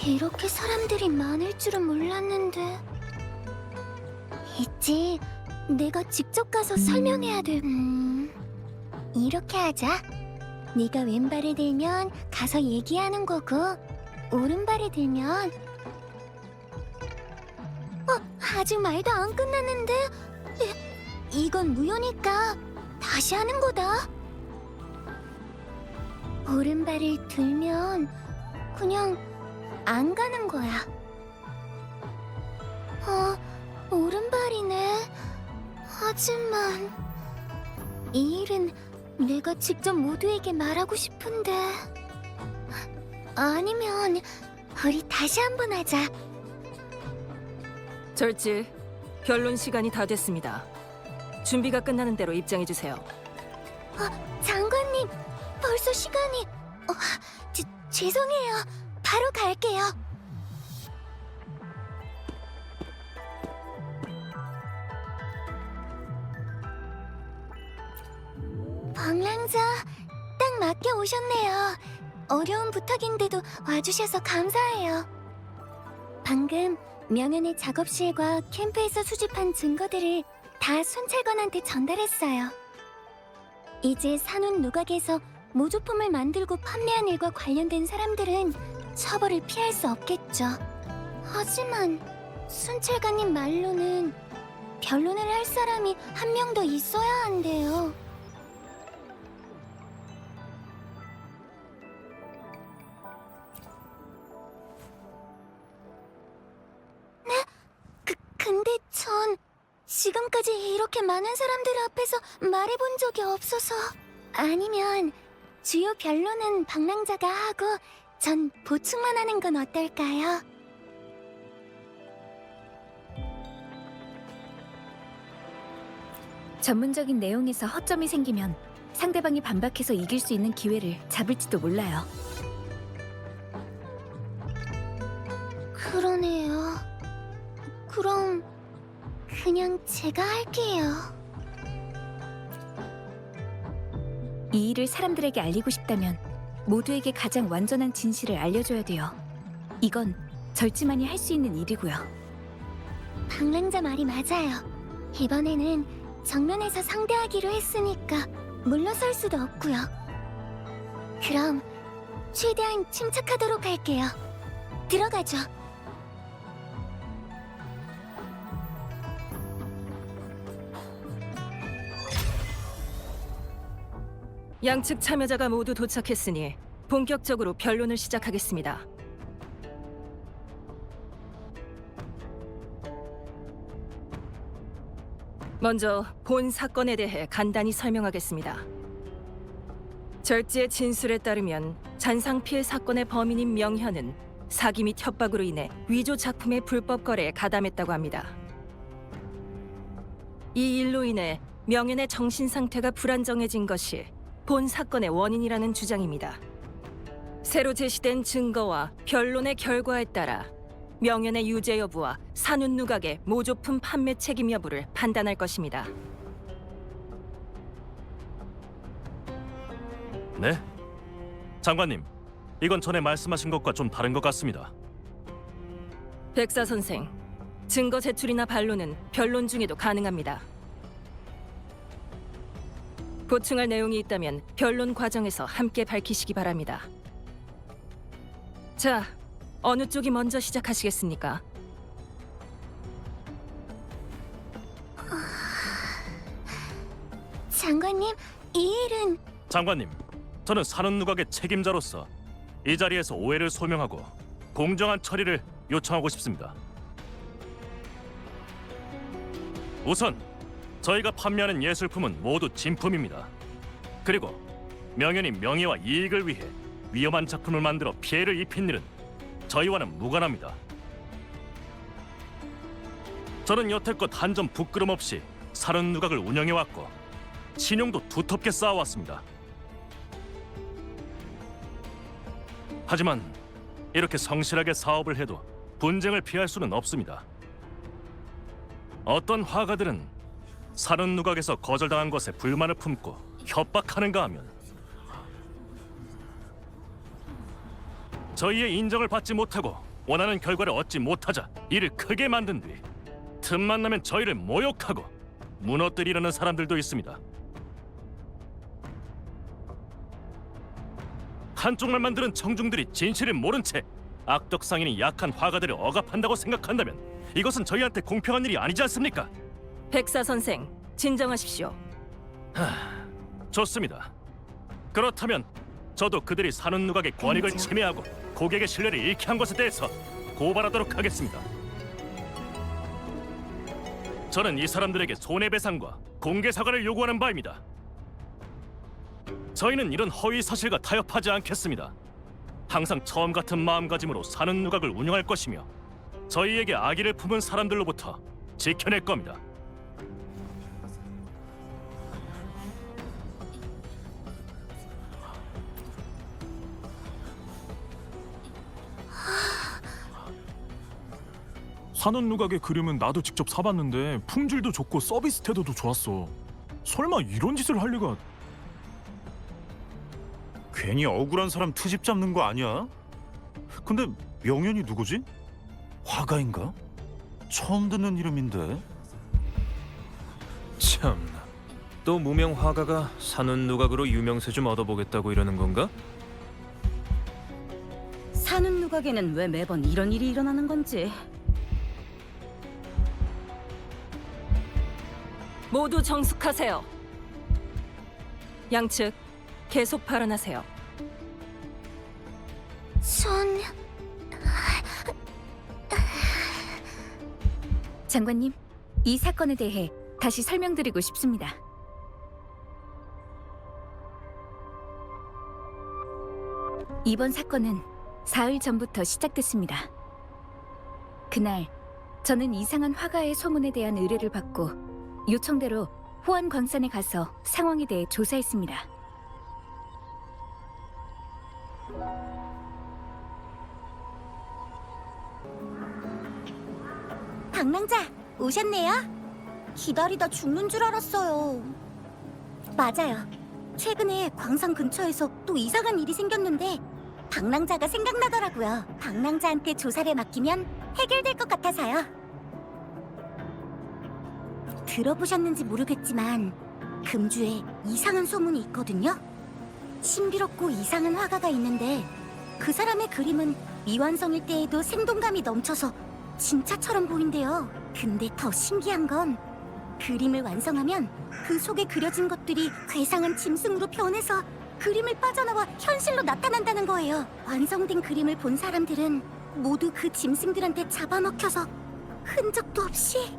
이렇게 사람들이 많을 줄은 몰랐는데. 있지, 내가 직접 가서 설명해야 돼. 이렇게 하자. 네가 왼발을 들면 가서 얘기하는 거고, 오른발을 들면 아직 말도 안 끝났는데. 이건 무효니까 다시 하는 거다. 오른발을 들면 그냥 안 가는 거야. 오른발이네. 하지만 이 일은 내가 직접 모두에게 말하고 싶은데. 아니면 우리 다시 한번 하자. 절지, 변론 시간이 다 됐습니다. 준비가 끝나는 대로 입장해 주세요. 장관님, 벌써 시간이... 죄송해요. 바로 갈게요. 방랑자, 딱 맞게 오셨네요. 어려운 부탁인데도 와주셔서 감사해요. 방금 명현의 작업실과 캠프에서 수집한 증거들을 다 순찰관한테 전달했어요. 이제 산운 누각에서 모조품을 만들고 판매한 일과 관련된 사람들은 처벌을 피할 수 없겠죠. 하지만 순찰관님 말로는 변론을 할 사람이 한 명 더 있어야 한대요. 근데 전 지금까지 이렇게 많은 사람들 앞에서 말해본 적이 없어서. 아니면 주요 변론은 방랑자가 하고 전 보충만 하는 건 어떨까요? 전문적인 내용에서 허점이 생기면 상대방이 반박해서 이길 수 있는 기회를 잡을지도 몰라요. 그러네요. 그럼 그냥 제가 할게요. 이 일을 사람들에게 알리고 싶다면 모두에게 가장 완전한 진실을 알려줘야 돼요. 이건 절지만이 할 수 있는 일이고요. 방랑자 말이 맞아요. 이번에는 정면에서 상대하기로 했으니까 물러설 수도 없고요. 그럼 최대한 침착하도록 할게요. 들어가죠. 양측 참여자가 모두 도착했으니 본격적으로 변론을 시작하겠습니다. 먼저 본 사건에 대해 간단히 설명하겠습니다. 절지의 진술에 따르면 잔상 피해 사건의 범인인 명현은 사기 및 협박으로 인해 위조 작품의 불법 거래에 가담했다고 합니다. 이 일로 인해 명현의 정신 상태가 불안정해진 것이 본 사건의 원인이라는 주장입니다. 새로 제시된 증거와 변론의 결과에 따라 명현의 유죄 여부와 산운 누각의 모조품 판매 책임 여부를 판단할 것입니다. 네? 장관님, 이건 전에 말씀하신 것과 좀 다른 것 같습니다. 백사 선생, 증거 제출이나 반론은 변론 중에도 가능합니다. 보충할 내용이 있다면 변론 과정에서 함께 밝히시기 바랍니다. 자, 어느 쪽이 먼저 시작하시겠습니까? 장관님, 이 일은... 장관님, 저는 산운 누각의 책임자로서 이 자리에서 오해를 소명하고 공정한 처리를 요청하고 싶습니다. 우선 저희가 판매하는 예술품은 모두 진품입니다. 그리고 명현이 명예와 이익을 위해 위험한 작품을 만들어 피해를 입힌 일은 저희와는 무관합니다. 저는 여태껏 한 점 부끄럼 없이 산운 누각을 운영해왔고 신용도 두텁게 쌓아왔습니다. 하지만 이렇게 성실하게 사업을 해도 분쟁을 피할 수는 없습니다. 어떤 화가들은 산운 누각에서 거절당한 것에 불만을 품고 협박하는가 하면 저희의 인정을 받지 못하고 원하는 결과를 얻지 못하자 일을 크게 만든 뒤 틈만 나면 저희를 모욕하고 무너뜨리려는 사람들도 있습니다. 한쪽만 만드는 청중들이 진실을 모른 채 악덕상인이 약한 화가들을 억압한다고 생각한다면 이것은 저희한테 공평한 일이 아니지 않습니까? 백사 선생, 진정하십시오. 좋습니다. 그렇다면 저도 그들이 사는 누각의 권익을 인정. 침해하고 고객의 신뢰를 잃게 한 것에 대해서 고발하도록 하겠습니다. 저는 이 사람들에게 손해배상과 공개 사과를 요구하는 바입니다. 저희는 이런 허위 사실과 타협하지 않겠습니다. 항상 처음 같은 마음가짐으로 사는 누각을 운영할 것이며 저희에게 악의를 품은 사람들로부터 지켜낼 겁니다. 사는 누각의 그림은 나도 직접 사봤는데 품질도 좋고 서비스 태도도 좋았어. 설마 이런 짓을 할 리가... 괜히 억울한 사람 트집 잡는 거 아니야? 근데 명현이 누구지? 화가인가? 처음 듣는 이름인데. 참나, 또 무명 화가가 사는 누각으로 유명세 좀 얻어보겠다고 이러는 건가? 사는 누각에는 왜 매번 이런 일이 일어나는 건지. 모두 정숙하세요. 양측 계속 발언하세요. 전 장관님, 이 사건에 대해 다시 설명드리고 싶습니다. 이번 사건은 사흘 전부터 시작됐습니다. 그날 저는 이상한 화가의 소문에 대한 의뢰를 받고 요청대로 호안광산에 가서 상황에 대해 조사했습니다. 방랑자 오셨네요. 기다리다 죽는 줄 알았어요. 맞아요. 최근에 광산 근처에서 또 이상한 일이 생겼는데 방랑자가 생각나더라고요. 방랑자한테 조사를 맡기면 해결될 것 같아서요. 들어보셨는지 모르겠지만 금주에 이상한 소문이 있거든요. 신비롭고 이상한 화가가 있는데 그 사람의 그림은 미완성일 때에도 생동감이 넘쳐서 진짜처럼 보인대요. 근데 더 신기한 건 그림을 완성하면 그 속에 그려진 것들이 괴상한 짐승으로 변해서 그림을 빠져나와 현실로 나타난다는 거예요. 완성된 그림을 본 사람들은 모두 그 짐승들한테 잡아먹혀서 흔적도 없이...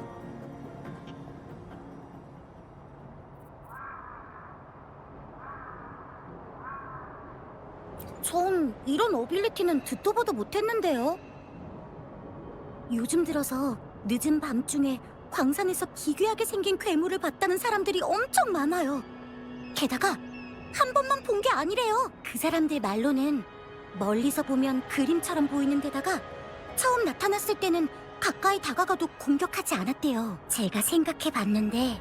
전 이런 어빌리티는 듣도 보도 못했는데요. 요즘 들어서 늦은 밤중에 광산에서 기괴하게 생긴 괴물을 봤다는 사람들이 엄청 많아요. 게다가 한 번만 본 게 아니래요. 그 사람들 말로는 멀리서 보면 그림처럼 보이는 데다가 처음 나타났을 때는 가까이 다가가도 공격하지 않았대요. 제가 생각해봤는데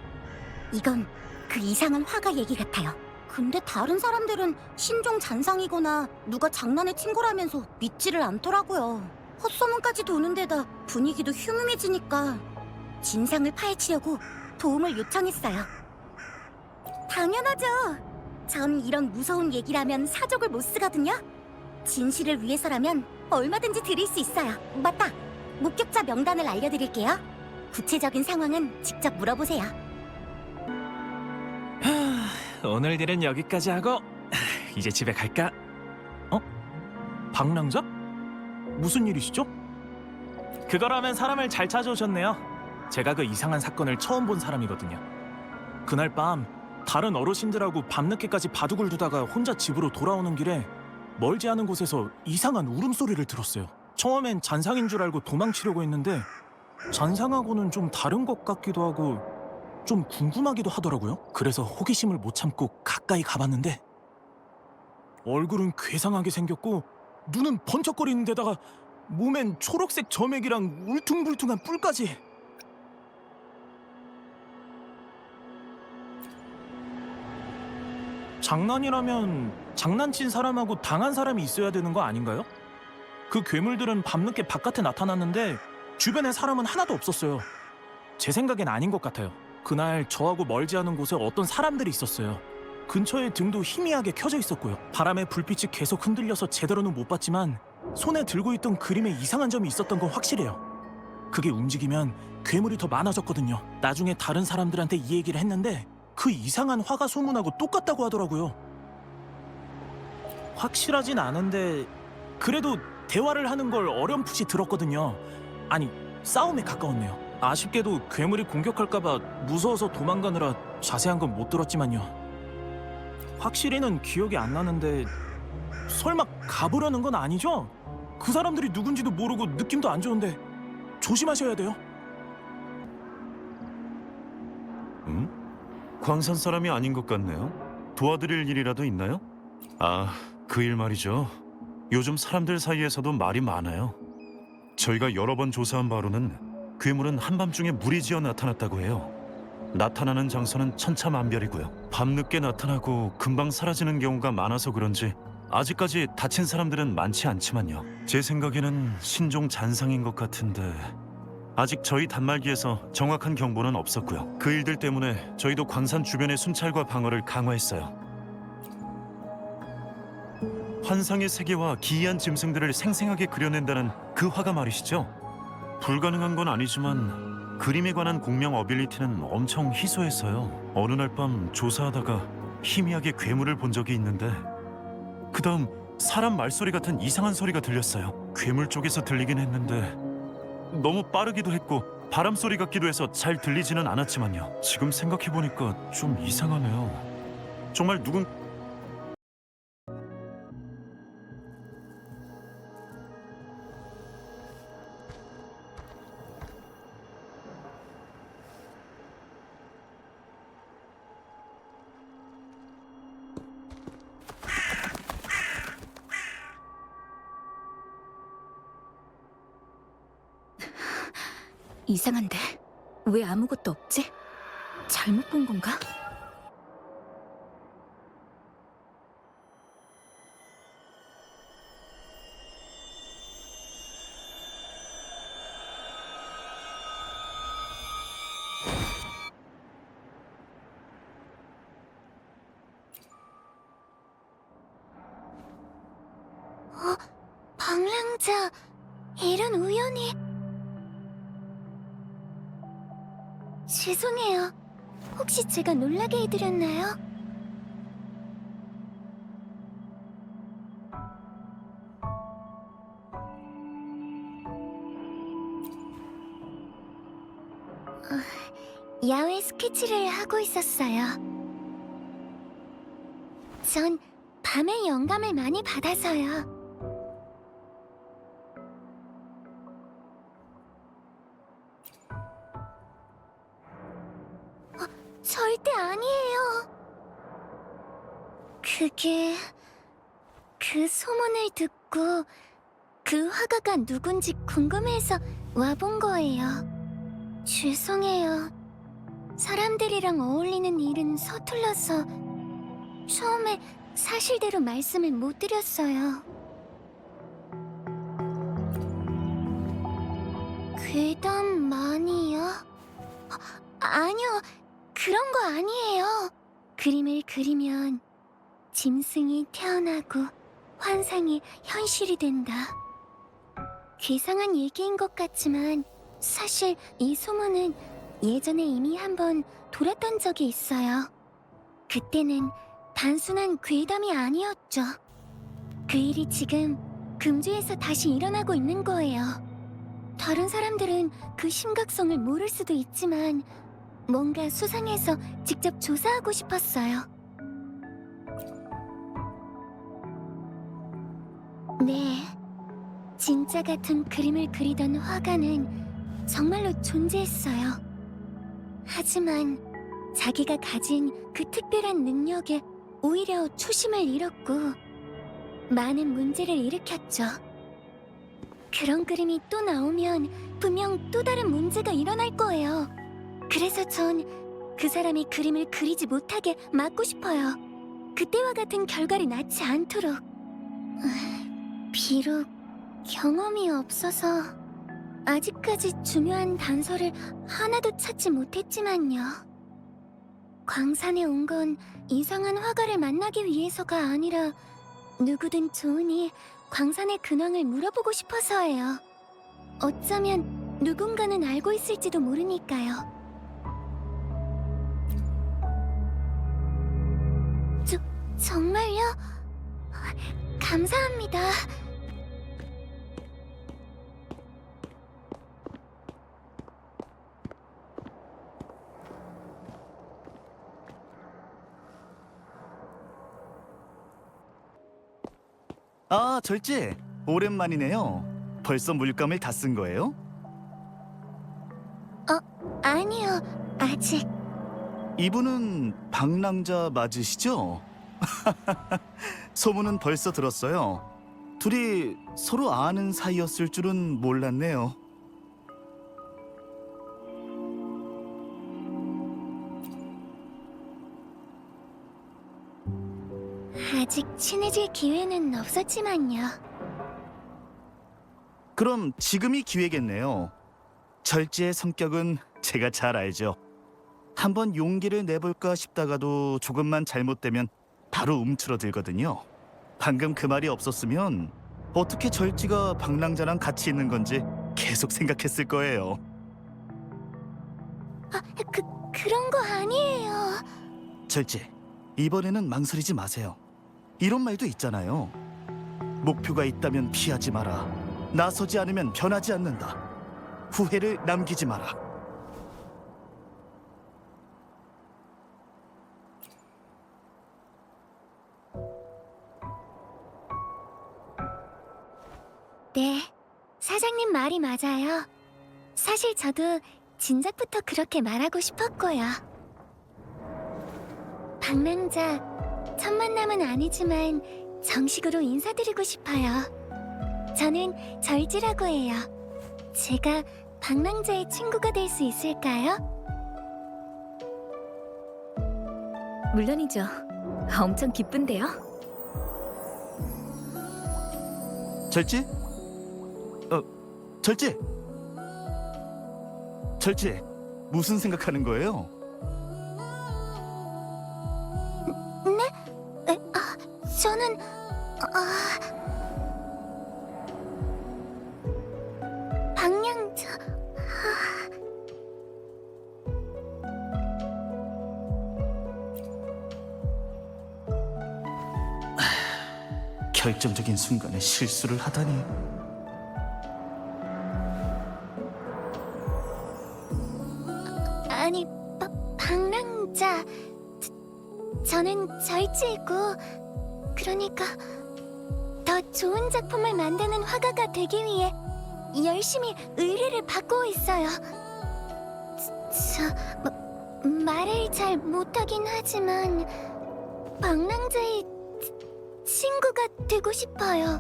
이건 그 이상한 화가 얘기 같아요. 근데 다른 사람들은 신종 잔상이거나 누가 장난에 친 거라면서 믿지를 않더라고요. 헛소문까지 도는 데다 분위기도 휴무해지니까 진상을 파헤치려고 도움을 요청했어요. 당연하죠. 전 이런 무서운 얘기라면 사족을 못 쓰거든요. 진실을 위해서라면 얼마든지 드릴 수 있어요. 맞다! 목격자 명단을 알려드릴게요. 구체적인 상황은 직접 물어보세요. 오늘 일은 여기까지 하고 이제 집에 갈까? 어? 방랑자? 무슨 일이시죠? 그거라면 사람을 잘 찾아오셨네요. 제가 그 이상한 사건을 처음 본 사람이거든요. 그날 밤 다른 어르신들하고 밤늦게까지 바둑을 두다가 혼자 집으로 돌아오는 길에 멀지 않은 곳에서 이상한 울음소리를 들었어요. 처음엔 잔상인 줄 알고 도망치려고 했는데 잔상하고는 좀 다른 것 같기도 하고 좀 궁금하기도 하더라고요. 그래서 호기심을 못 참고 가까이 가봤는데 얼굴은 괴상하게 생겼고 눈은 번쩍거리는 데다가 몸엔 초록색 점액이랑 울퉁불퉁한 뿔까지. 장난이라면 장난친 사람하고 당한 사람이 있어야 되는 거 아닌가요? 그 괴물들은 밤늦게 바깥에 나타났는데 주변에 사람은 하나도 없었어요. 제 생각엔 아닌 것 같아요. 그날 저하고 멀지 않은 곳에 어떤 사람들이 있었어요. 근처에 등도 희미하게 켜져 있었고요. 바람에 불빛이 계속 흔들려서 제대로는 못 봤지만 손에 들고 있던 그림에 이상한 점이 있었던 건 확실해요. 그게 움직이면 괴물이 더 많아졌거든요. 나중에 다른 사람들한테 이 얘기를 했는데 그 이상한 화가 소문하고 똑같다고 하더라고요. 확실하진 않은데 그래도 대화를 하는 걸 어렴풋이 들었거든요. 아니, 싸움에 가까웠네요. 아쉽게도 괴물이 공격할까봐 무서워서 도망가느라 자세한 건 못 들었지만요. 확실히는 기억이 안 나는데 설마 가보려는 건 아니죠? 그 사람들이 누군지도 모르고 느낌도 안 좋은데 조심하셔야 돼요. 광산 사람이 아닌 것 같네요. 도와드릴 일이라도 있나요? 아, 그 일 말이죠. 요즘 사람들 사이에서도 말이 많아요. 저희가 여러 번 조사한 바로는 괴물은 한밤중에 무리지어 나타났다고 해요. 나타나는 장소는 천차만별이고요. 밤늦게 나타나고 금방 사라지는 경우가 많아서 그런지 아직까지 다친 사람들은 많지 않지만요. 제 생각에는 신종 잔상인 것 같은데 아직 저희 단말기에서 정확한 경보는 없었고요. 그 일들 때문에 저희도 광산 주변의 순찰과 방어를 강화했어요. 환상의 세계와 기이한 짐승들을 생생하게 그려낸다는 그 화가 말이시죠? 불가능한 건 아니지만 그림에 관한 공명 어빌리티는 엄청 희소했어요. 어느 날 밤 조사하다가 희미하게 괴물을 본 적이 있는데 그 다음 사람 말소리 같은 이상한 소리가 들렸어요. 괴물 쪽에서 들리긴 했는데 너무 빠르기도 했고 바람 소리 같기도 해서 잘 들리지는 않았지만요. 지금 생각해보니까 좀 이상하네요. 정말 누군... 이상한데 왜 아무것도 없지? 잘못 본 건가? 방랑자, 이런 우연이... 죄송해요. 혹시 제가 놀라게 해드렸나요? 야외 스케치를 하고 있었어요. 전 밤에 영감을 많이 받아서요. 절대 아니에요. 그게... 그 소문을 듣고 그 화가가 누군지 궁금해서 와본 거예요. 죄송해요. 사람들이랑 어울리는 일은 서툴러서 처음에 사실대로 말씀을 못 드렸어요. 괴담만이요? 아니요. 그런 거 아니에요. 그림을 그리면 짐승이 태어나고 환상이 현실이 된다. 괴상한 얘기인 것 같지만 사실 이 소문은 예전에 이미 한번 돌았던 적이 있어요. 그때는 단순한 괴담이 아니었죠. 그 일이 지금 금주에서 다시 일어나고 있는 거예요. 다른 사람들은 그 심각성을 모를 수도 있지만 뭔가 수상해서 직접 조사하고 싶었어요. 네, 진짜 같은 그림을 그리던 화가는 정말로 존재했어요. 하지만 자기가 가진 그 특별한 능력에 오히려 초심을 잃었고 많은 문제를 일으켰죠. 그런 그림이 또 나오면 분명 또 다른 문제가 일어날 거예요. 그래서 전 그 사람이 그림을 그리지 못하게 막고 싶어요. 그때와 같은 결과를 낳지 않도록. 비록 경험이 없어서 아직까지 중요한 단서를 하나도 찾지 못했지만요. 광산에 온 건 이상한 화가를 만나기 위해서가 아니라 누구든 좋으니 광산의 근황을 물어보고 싶어서예요. 어쩌면 누군가는 알고 있을지도 모르니까요. 정말요? 감사합니다. 아, 절제. 오랜만이네요. 벌써 물감을 다 쓴 거예요? 아니요, 아직. 이분은 방랑자 맞으시죠? 소문은 벌써 들었어요. 둘이 서로 아는 사이였을 줄은 몰랐네요. 아직 친해질 기회는 없었지만요. 그럼 지금이 기회겠네요. 절제의 성격은 제가 잘 알죠. 한번 용기를 내볼까 싶다가도 조금만 잘못되면 바로 움츠러들거든요. 방금 그 말이 없었으면 어떻게 절지가 방랑자랑 같이 있는 건지 계속 생각했을 거예요. 그런 거 아니에요. 절제, 이번에는 망설이지 마세요. 이런 말도 있잖아요. 목표가 있다면 피하지 마라. 나서지 않으면 변하지 않는다. 후회를 남기지 마라. 네, 사장님 말이 맞아요. 사실 저도 진작부터 그렇게 말하고 싶었고요. 방랑자, 첫 만남은 아니지만 정식으로 인사드리고 싶어요. 저는 절지라고 해요. 제가 방랑자의 친구가 될 수 있을까요? 물론이죠. 엄청 기쁜데요. 절제? 절제! 절제, 무슨 생각하는 거예요? 저는 방랑자. 결정적인 순간에 실수를 하다니. 아니, 방랑자. 저는 절지이고, 그러니까 더 좋은 작품을 만드는 화가가 되기 위해 열심히 의뢰를 받고 있어요. 말을 잘 못하긴 하지만 방랑자의 친구가 되고 싶어요.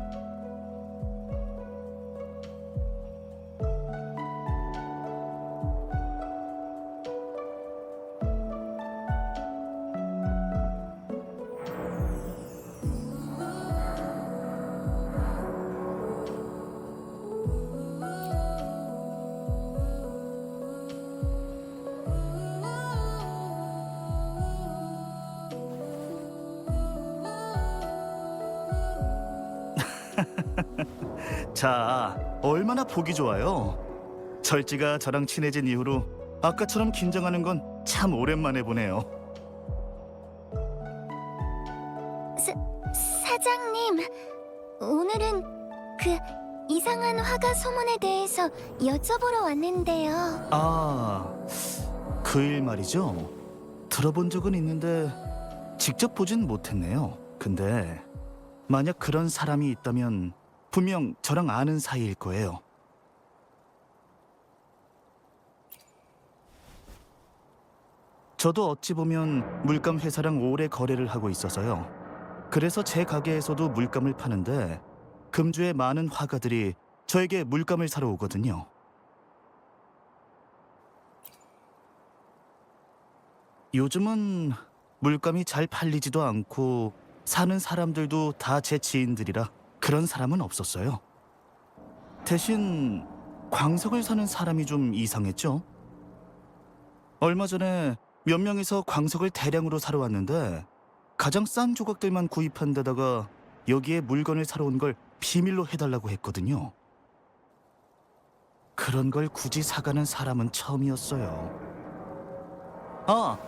자, 얼마나 보기 좋아요. 절지가 저랑 친해진 이후로 아까처럼 긴장하는 건 참 오랜만에 보네요. 사장님, 오늘은 그 이상한 화가 소문에 대해서 여쭤보러 왔는데요. 아, 그 일 말이죠. 들어본 적은 있는데 직접 보진 못했네요. 근데 만약 그런 사람이 있다면 분명 저랑 아는 사이일 거예요. 저도 어찌 보면 물감 회사랑 오래 거래를 하고 있어서요. 그래서 제 가게에서도 물감을 파는데 금주에 많은 화가들이 저에게 물감을 사러 오거든요. 요즘은 물감이 잘 팔리지도 않고 사는 사람들도 다 제 지인들이라 그런 사람은 없었어요. 대신 광석을 사는 사람이 좀 이상했죠. 얼마 전에 몇 명이서 광석을 대량으로 사러 왔는데 가장 싼 조각들만 구입한 데다가 여기에 물건을 사러 온 걸 비밀로 해달라고 했거든요. 그런 걸 굳이 사가는 사람은 처음이었어요.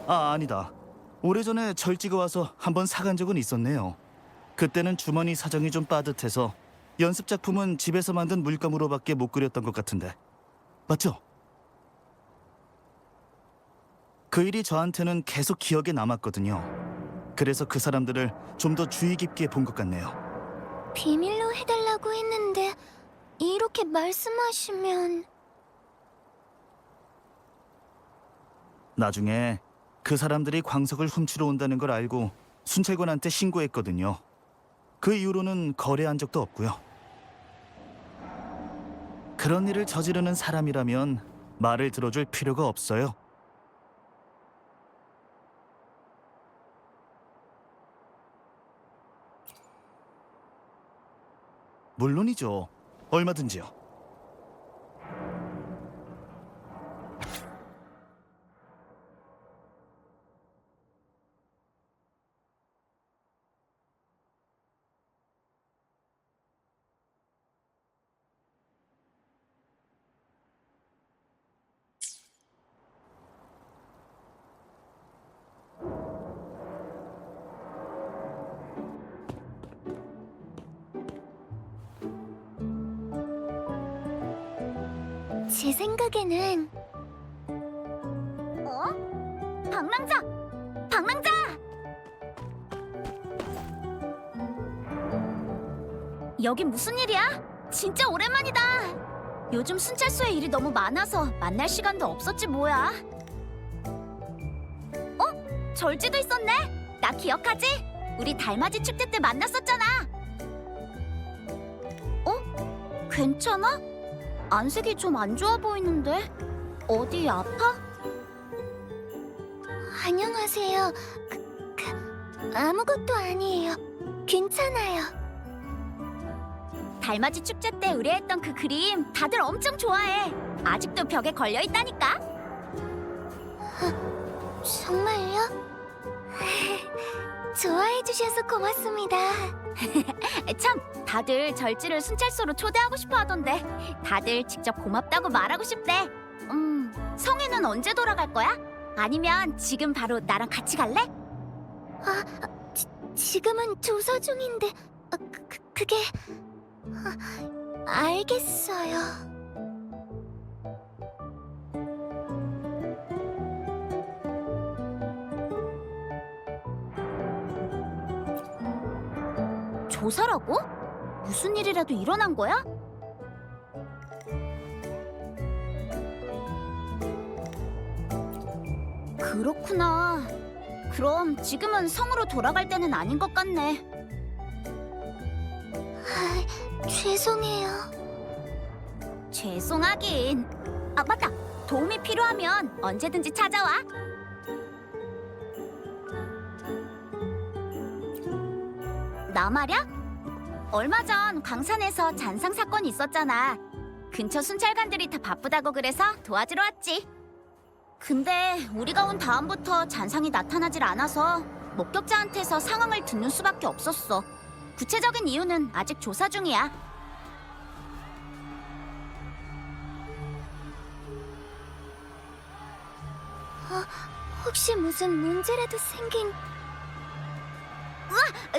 아니다. 오래전에 절지가 와서 한번 사간 적은 있었네요. 그때는 주머니 사정이 좀 빠듯해서 연습 작품은 집에서 만든 물감으로밖에 못 그렸던 것 같은데. 맞죠? 그 일이 저한테는 계속 기억에 남았거든요. 그래서 그 사람들을 좀 더 주의 깊게 본 것 같네요. 비밀로 해달라고 했는데 이렇게 말씀하시면... 나중에 그 사람들이 광석을 훔치러 온다는 걸 알고 순찰관한테 신고했거든요. 그 이후로는 거래한 적도 없고요. 그런 일을 저지르는 사람이라면 말을 들어줄 필요가 없어요. 물론이죠. 얼마든지요. 제 생각에는... 방랑자! 방랑자! 여기 무슨 일이야? 진짜 오랜만이다. 요즘 순찰소에 일이 너무 많아서 만날 시간도 없었지 뭐야. 절지도 있었네? 나 기억하지? 우리 달맞이 축제 때 만났었잖아. 괜찮아? 안색이 좀 안 좋아 보이는데? 어디 아파? 안녕하세요. 아무것도 아니에요. 괜찮아요. 달맞이 축제 때 의뢰했던 그 그림 다들 엄청 좋아해. 아직도 벽에 걸려 있다니까. 정말요? 좋아해 주셔서 고맙습니다. 참, 다들 절지를 순찰소로 초대하고 싶어 하던데 다들 직접 고맙다고 말하고 싶대. 성희는 언제 돌아갈 거야? 아니면 지금 바로 나랑 같이 갈래? 지금은 조사 중인데 그게... 알겠어요. 조사라고? 무슨 일이라도 일어난 거야? 그렇구나. 그럼 지금은 성으로 돌아갈 때는 아닌 것 같네. 죄송해요. 죄송하긴. 맞다. 도움이 필요하면 언제든지 찾아와. 나 말야? 얼마 전 광산에서 잔상 사건이 있었잖아. 근처 순찰관들이 다 바쁘다고 그래서 도와주러 왔지. 근데 우리가 온 다음부터 잔상이 나타나질 않아서 목격자한테서 상황을 듣는 수밖에 없었어. 구체적인 이유는 아직 조사 중이야. 혹시 무슨 문제라도 생긴...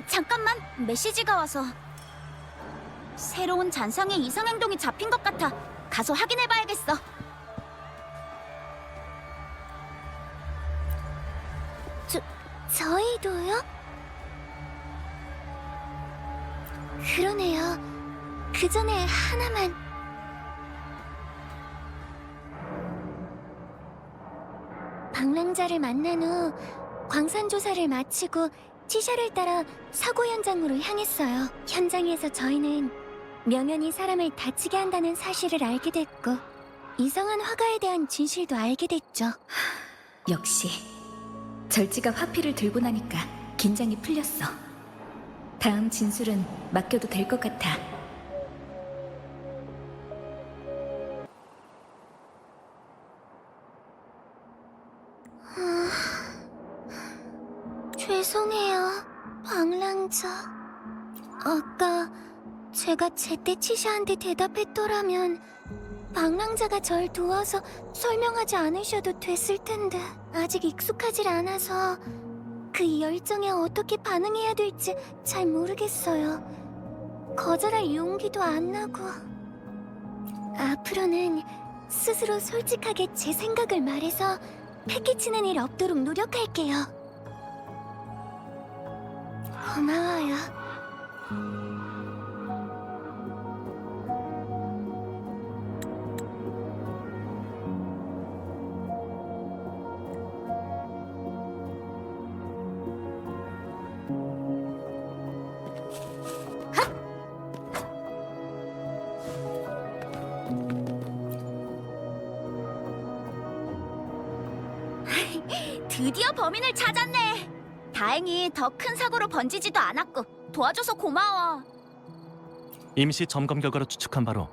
잠깐만, 메시지가 와서. 새로운 잔상의 이상 행동이 잡힌 것 같아. 가서 확인해봐야겠어. 저희도요? 그러네요. 그 전에 하나만... 방랑자를 만난 후 광산 조사를 마치고 치샤를 따라 사고 현장으로 향했어요. 현장에서 저희는 명연이 사람을 다치게 한다는 사실을 알게 됐고 이상한 화가에 대한 진실도 알게 됐죠. 역시 절지가 화피를 들고 나니까 긴장이 풀렸어. 다음 진술은 맡겨도 될 것 같아. 죄송해요, 방랑자. 아까 제가 제때 치샤한테 대답했더라면 방랑자가 절 도와서 설명하지 않으셔도 됐을 텐데 아직 익숙하질 않아서 그 열정에 어떻게 반응해야 될지 잘 모르겠어요. 거절할 용기도 안 나고. 앞으로는 스스로 솔직하게 제 생각을 말해서 패기치는 일 없도록 노력할게요. 고마워요. 드디어 범인을 찾았네. 다행히 더 큰 사고로 번지지도 않았고 도와줘서 고마워. 임시 점검 결과로 추측한 바로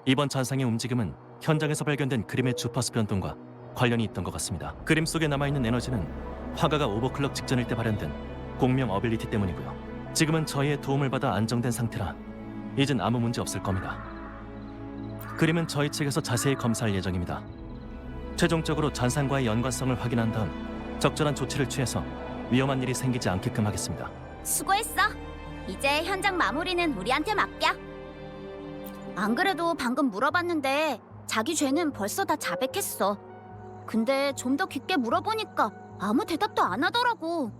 이번 잔상의 움직임은 현장에서 발견된 그림의 주파수 변동과 관련이 있던 것 같습니다. 그림 속에 남아있는 에너지는 화가가 오버클럭 직전일 때 발현된 공명 어빌리티 때문이고요. 지금은 저희의 도움을 받아 안정된 상태라 이젠 아무 문제 없을 겁니다. 그림은 저희 측에서 자세히 검사할 예정입니다. 최종적으로 잔상과의 연관성을 확인한 다음 적절한 조치를 취해서 위험한 일이 생기지 않게끔 하겠습니다. 수고했어. 이제 현장 마무리는 우리한테 맡겨. 안 그래도 방금 물어봤는데 자기 죄는 벌써 다 자백했어. 근데 좀 더 깊게 물어보니까 아무 대답도 안 하더라고.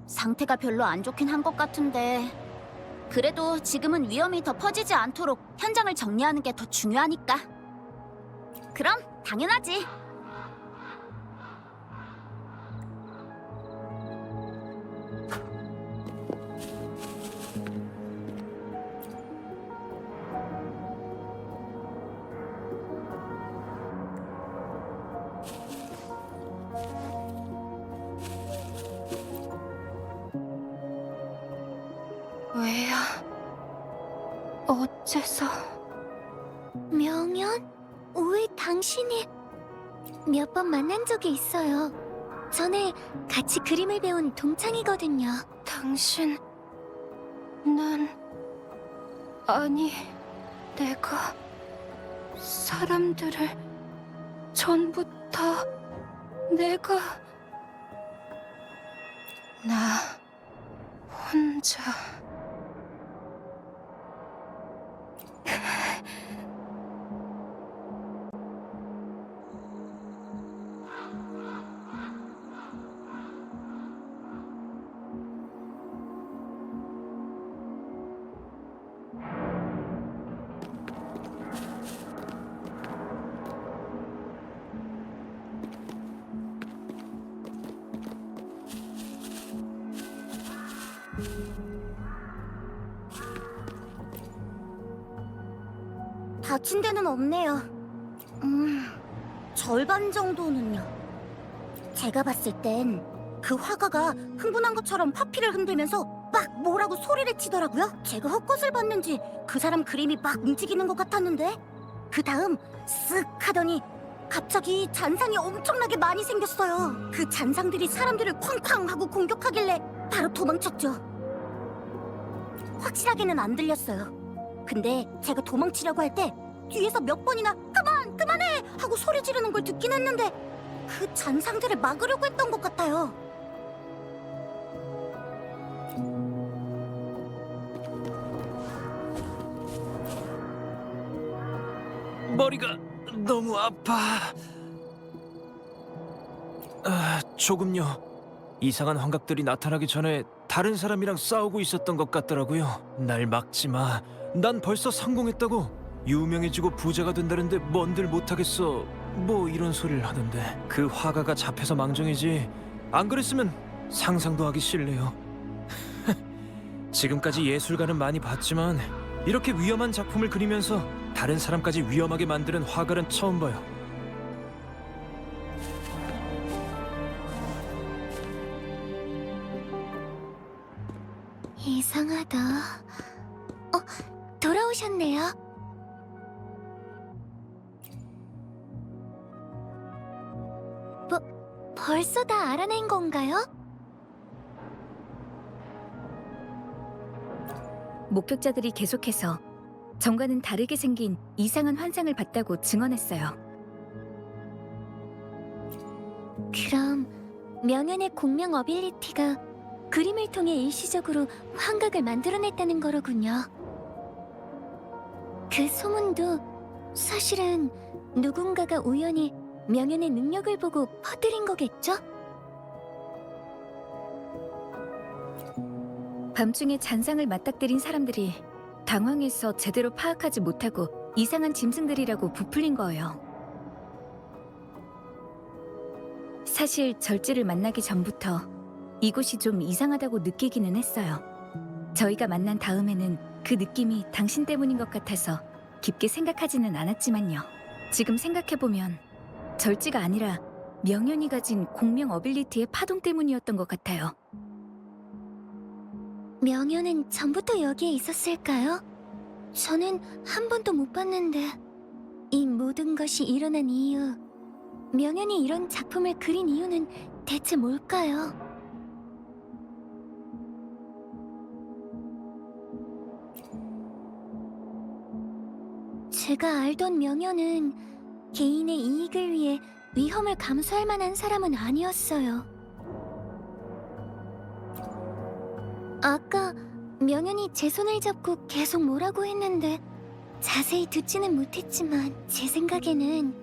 상태가 별로 안 좋긴 한 것 같은데 그래도 지금은 위험이 더 퍼지지 않도록 현장을 정리하는 게 더 중요하니까. 그럼 당연하지. 왜야? 어째서? 명연? 왜 당신이? 몇 번 만난 적이 있어요. 전에 같이 그림을 배운 동창이거든요. 당신... 난... 아니... 내가... 사람들을... 전부 다... 내가... 나... 혼자... 다친 데는 없네요. 절반 정도는요. 제가 봤을 땐 그 화가가 흥분한 것처럼 파피를 흔들면서 막 뭐라고 소리를 치더라고요. 제가 헛것을 봤는지 그 사람 그림이 막 움직이는 것 같았는데 그 다음 쓱 하더니 갑자기 잔상이 엄청나게 많이 생겼어요. 그 잔상들이 사람들을 쾅쾅 하고 공격하길래 바로 도망쳤죠. 확실하게는 안 들렸어요. 근데 제가 도망치려고 할 때 뒤에서 몇 번이나 그만해 하고 소리 지르는 걸 듣긴 했는데 그 잔상들을 막으려고 했던 것 같아요. 머리가 너무 아파. 조금요. 이상한 환각들이 나타나기 전에 다른 사람이랑 싸우고 있었던 것 같더라고요. 날 막지 마. 난 벌써 성공했다고. 유명해지고 부자가 된다는데 뭔들 못하겠어. 뭐 이런 소리를 하던데. 그 화가가 잡혀서 망정이지. 안 그랬으면 상상도 하기 싫네요. 지금까지 예술가는 많이 봤지만 이렇게 위험한 작품을 그리면서 다른 사람까지 위험하게 만드는 화가는 처음 봐요. 이상하다. 돌아오셨네요. 벌써 다 알아낸 건가요? 목격자들이 계속해서 전과는 다르게 생긴 이상한 환상을 봤다고 증언했어요. 그럼 명연의 공명 어빌리티가 그림을 통해 일시적으로 환각을 만들어냈다는 거로군요. 그 소문도 사실은 누군가가 우연히 명연의 능력을 보고 퍼뜨린 거겠죠? 밤중에 잔상을 맞닥뜨린 사람들이 당황해서 제대로 파악하지 못하고 이상한 짐승들이라고 부풀린 거예요. 사실 절지를 만나기 전부터 이곳이 좀 이상하다고 느끼기는 했어요. 저희가 만난 다음에는 그 느낌이 당신 때문인 것 같아서 깊게 생각하지는 않았지만요. 지금 생각해보면 절지가 아니라 명연이 가진 공명 어빌리티의 파동 때문이었던 것 같아요. 명연은 전부터 여기에 있었을까요? 저는 한 번도 못 봤는데 이 모든 것이 일어난 이유, 명연이 이런 작품을 그린 이유는 대체 뭘까요? 제가 알던 명연은 개인의 이익을 위해 위험을 감수할 만한 사람은 아니었어요. 아까 명연이 제 손을 잡고 계속 뭐라고 했는데 자세히 듣지는 못했지만 제 생각에는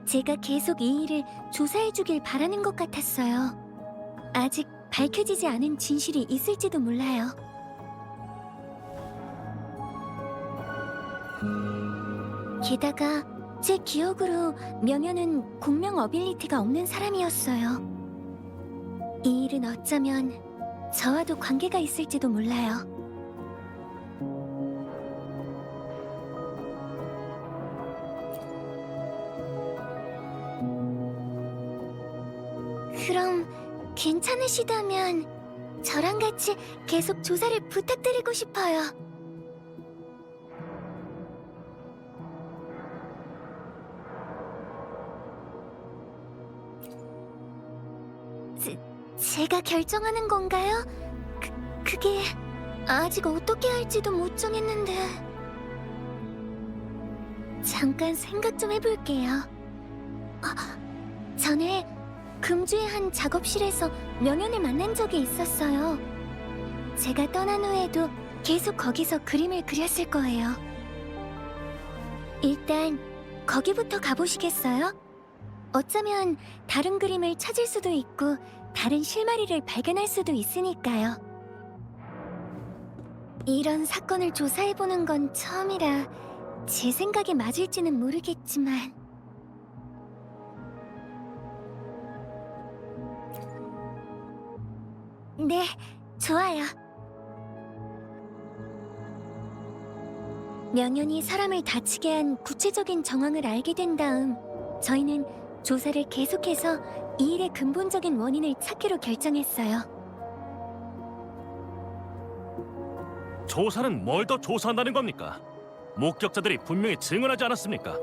제가 계속 이 일을 조사해주길 바라는 것 같았어요. 아직 밝혀지지 않은 진실이 있을지도 몰라요. 게다가 제 기억으로 명연은 공명 어빌리티가 없는 사람이었어요. 이 일은 어쩌면 저와도 관계가 있을지도 몰라요. 그럼 괜찮으시다면 저랑 같이 계속 조사를 부탁드리고 싶어요. 제가 결정하는 건가요? 그게 아직 어떻게 할지도 못 정했는데. 잠깐 생각 좀 해볼게요. 전에 금주의 한 작업실에서 명연을 만난 적이 있었어요. 제가 떠난 후에도 계속 거기서 그림을 그렸을 거예요. 일단 거기부터 가보시겠어요? 어쩌면 다른 그림을 찾을 수도 있고 다른 실마리를 발견할 수도 있으니까요. 이런 사건을 조사해보는 건 처음이라 제 생각에 맞을지는 모르겠지만 네, 좋아요. 명연이 사람을 다치게 한 구체적인 정황을 알게 된 다음 저희는 조사를 계속해서 이 일의 근본적인 원인을 찾기로 결정했어요. 조사는 뭘 더 조사한다는 겁니까? 목격자들이 분명히 증언하지 않았습니까?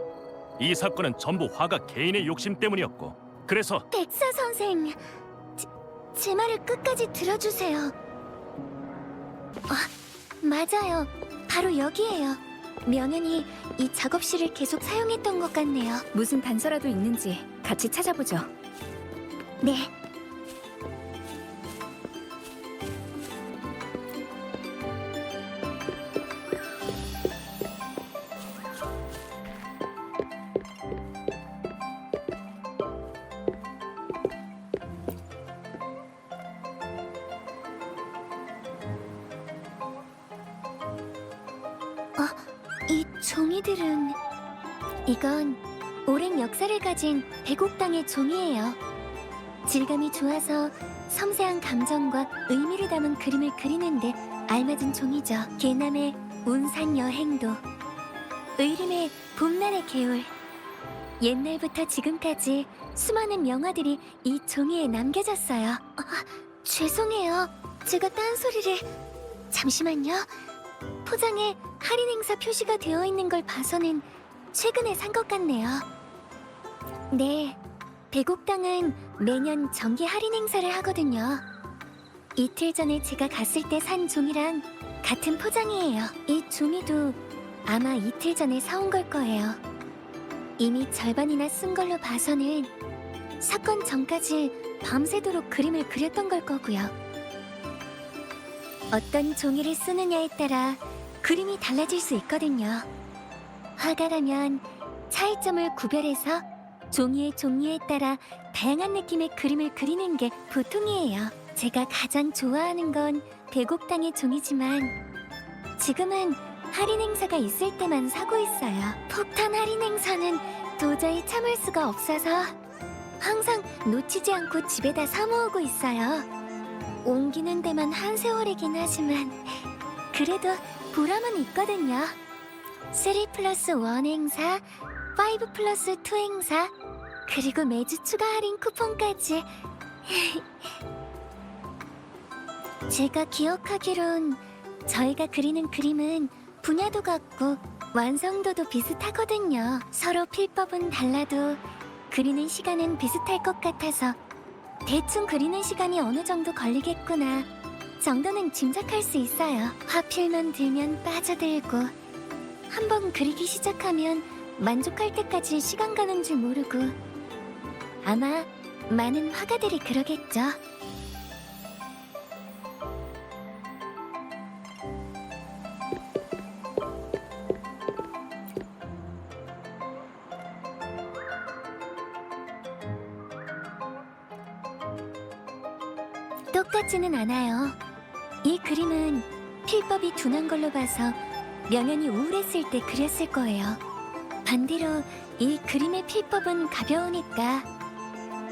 이 사건은 전부 화가 개인의 욕심 때문이었고 그래서 백사 선생, 제 말을 끝까지 들어주세요. 맞아요. 바로 여기에요. 명연이 이 작업실을 계속 사용했던 것 같네요. 무슨 단서라도 있는지 같이 찾아보죠. 네. 이 종이들은 이건 오랜 역사를 가진 백옥당의 종이에요. 질감이 좋아서 섬세한 감정과 의미를 담은 그림을 그리는데 알맞은 종이죠. 계남의 운산 여행도, 의림의 봄날의 개울. 옛날부터 지금까지 수많은 명화들이 이 종이에 남겨졌어요. 죄송해요. 제가 딴소리를... 잠시만요. 포장에 할인 행사 표시가 되어 있는 걸 봐서는 최근에 산 것 같네요. 네, 백옥당은 매년 정기 할인 행사를 하거든요. 이틀 전에 제가 갔을 때 산 종이랑 같은 포장이에요. 이 종이도 아마 이틀 전에 사온 걸 거예요. 이미 절반이나 쓴 걸로 봐서는 사건 전까지 밤새도록 그림을 그렸던 걸 거고요. 어떤 종이를 쓰느냐에 따라 그림이 달라질 수 있거든요. 화가라면 차이점을 구별해서 종이의 종류에 따라 다양한 느낌의 그림을 그리는 게 보통이에요. 제가 가장 좋아하는 건 백옥당의 종이지만 지금은 할인 행사가 있을 때만 사고 있어요. 폭탄 할인 행사는 도저히 참을 수가 없어서 항상 놓치지 않고 집에다 사모으고 있어요. 옮기는 데만 한 세월이긴 하지만 그래도 보람은 있거든요. 3+1 행사, 5+2 행사, 그리고 매주 추가 할인 쿠폰까지. 제가 기억하기론 저희가 그리는 그림은 분야도 같고 완성도도 비슷하거든요. 서로 필법은 달라도 그리는 시간은 비슷할 것 같아서 대충 그리는 시간이 어느 정도 걸리겠구나 정도는 짐작할 수 있어요. 화필만 들면 빠져들고 한번 그리기 시작하면 만족할 때까지 시간 가는 줄 모르고 아마 많은 화가들이 그러겠죠. 똑같지는 않아요. 이 그림은 필법이 둔한 걸로 봐서 명현이 우울했을 때 그렸을 거예요. 반대로 이 그림의 필법은 가벼우니까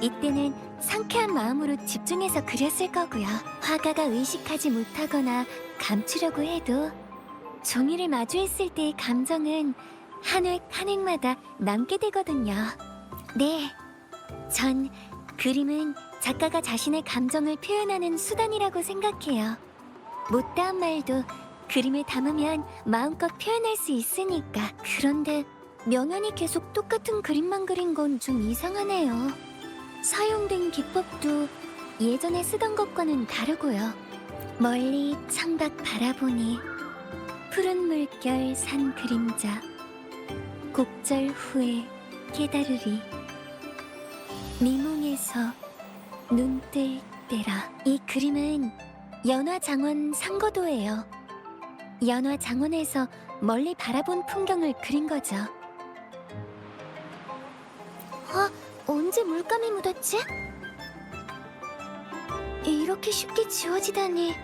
이때는 상쾌한 마음으로 집중해서 그렸을 거고요. 화가가 의식하지 못하거나 감추려고 해도 종이를 마주했을 때의 감정은 한 획 한 획마다 남게 되거든요. 네, 전 그림은 작가가 자신의 감정을 표현하는 수단이라고 생각해요. 못다한 말도 그림에 담으면 마음껏 표현할 수 있으니까. 그런데 명현이 계속 똑같은 그림만 그린 건 좀 이상하네요. 사용된 기법도 예전에 쓰던 것과는 다르고요. 멀리 창밖 바라보니 푸른 물결 산 그림자 곡절 후에 깨달으리 미몽에서 눈 뜰 때라. 이 그림은 연화장원 상거도예요. 연화장원에서 멀리 바라본 풍경을 그린 거죠. 언제 물감이 묻었지? 이렇게 쉽게 지워지다니.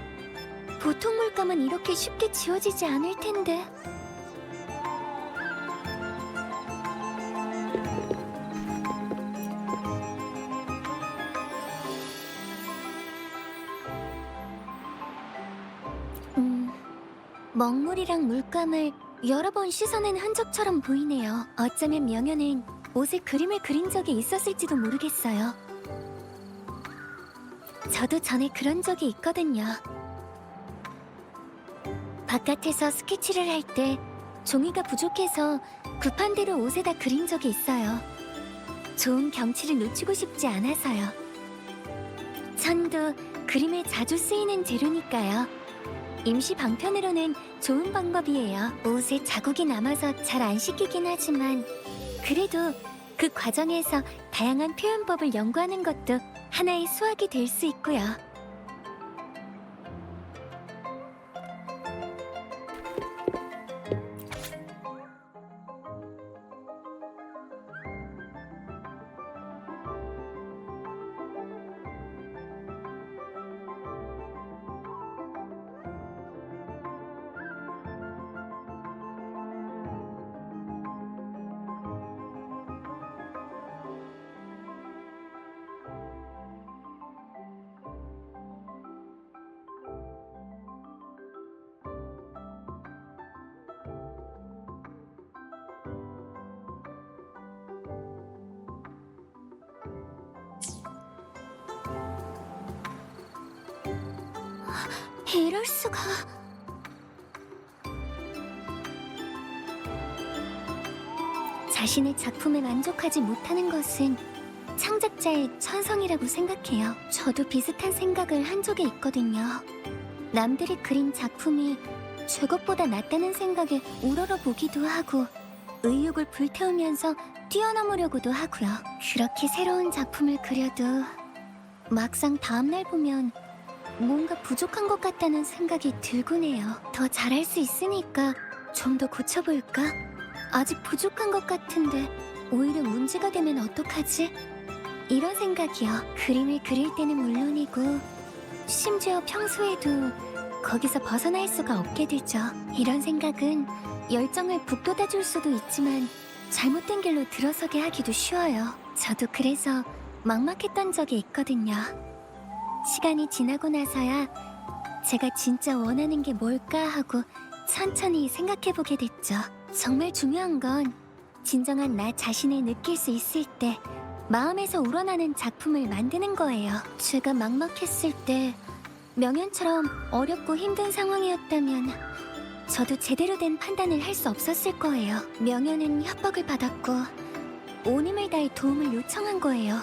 보통 물감은 이렇게 쉽게 지워지지 않을 텐데. 먹물이랑 물감을 여러 번 씻어낸 흔적처럼 보이네요. 어쩌면 명현은 옷에 그림을 그린 적이 있었을지도 모르겠어요. 저도 전에 그런 적이 있거든요. 바깥에서 스케치를 할 때 종이가 부족해서 급한 대로 옷에다 그린 적이 있어요. 좋은 경치를 놓치고 싶지 않아서요. 천도 그림에 자주 쓰이는 재료니까요. 임시 방편으로는 좋은 방법이에요. 옷에 자국이 남아서 잘 안 씻기긴 하지만 그래도 그 과정에서 다양한 표현법을 연구하는 것도 하나의 수학이 될 수 있고요. 이럴 수가. 자신의 작품에 만족하지 못하는 것은 창작자의 천성이라고 생각해요. 저도 비슷한 생각을 한 적이 있거든요. 남들이 그린 작품이 제 것보다 낫다는 생각에 우러러보기도 하고 의욕을 불태우면서 뛰어넘으려고도 하고요. 그렇게 새로운 작품을 그려도 막상 다음날 보면 뭔가 부족한 것 같다는 생각이 들곤 해요. 더 잘할 수 있으니까 좀 더 고쳐볼까? 아직 부족한 것 같은데 오히려 문제가 되면 어떡하지? 이런 생각이요. 그림을 그릴 때는 물론이고 심지어 평소에도 거기서 벗어날 수가 없게 되죠. 이런 생각은 열정을 북돋아줄 수도 있지만 잘못된 길로 들어서게 하기도 쉬워요. 저도 그래서 막막했던 적이 있거든요. 시간이 지나고 나서야 제가 진짜 원하는 게 뭘까 하고 천천히 생각해보게 됐죠. 정말 중요한 건 진정한 나 자신을 느낄 수 있을 때 마음에서 우러나는 작품을 만드는 거예요. 제가 막막했을 때 명현처럼 어렵고 힘든 상황이었다면 저도 제대로 된 판단을 할 수 없었을 거예요. 명현은 협박을 받았고 온 힘을 다해 도움을 요청한 거예요.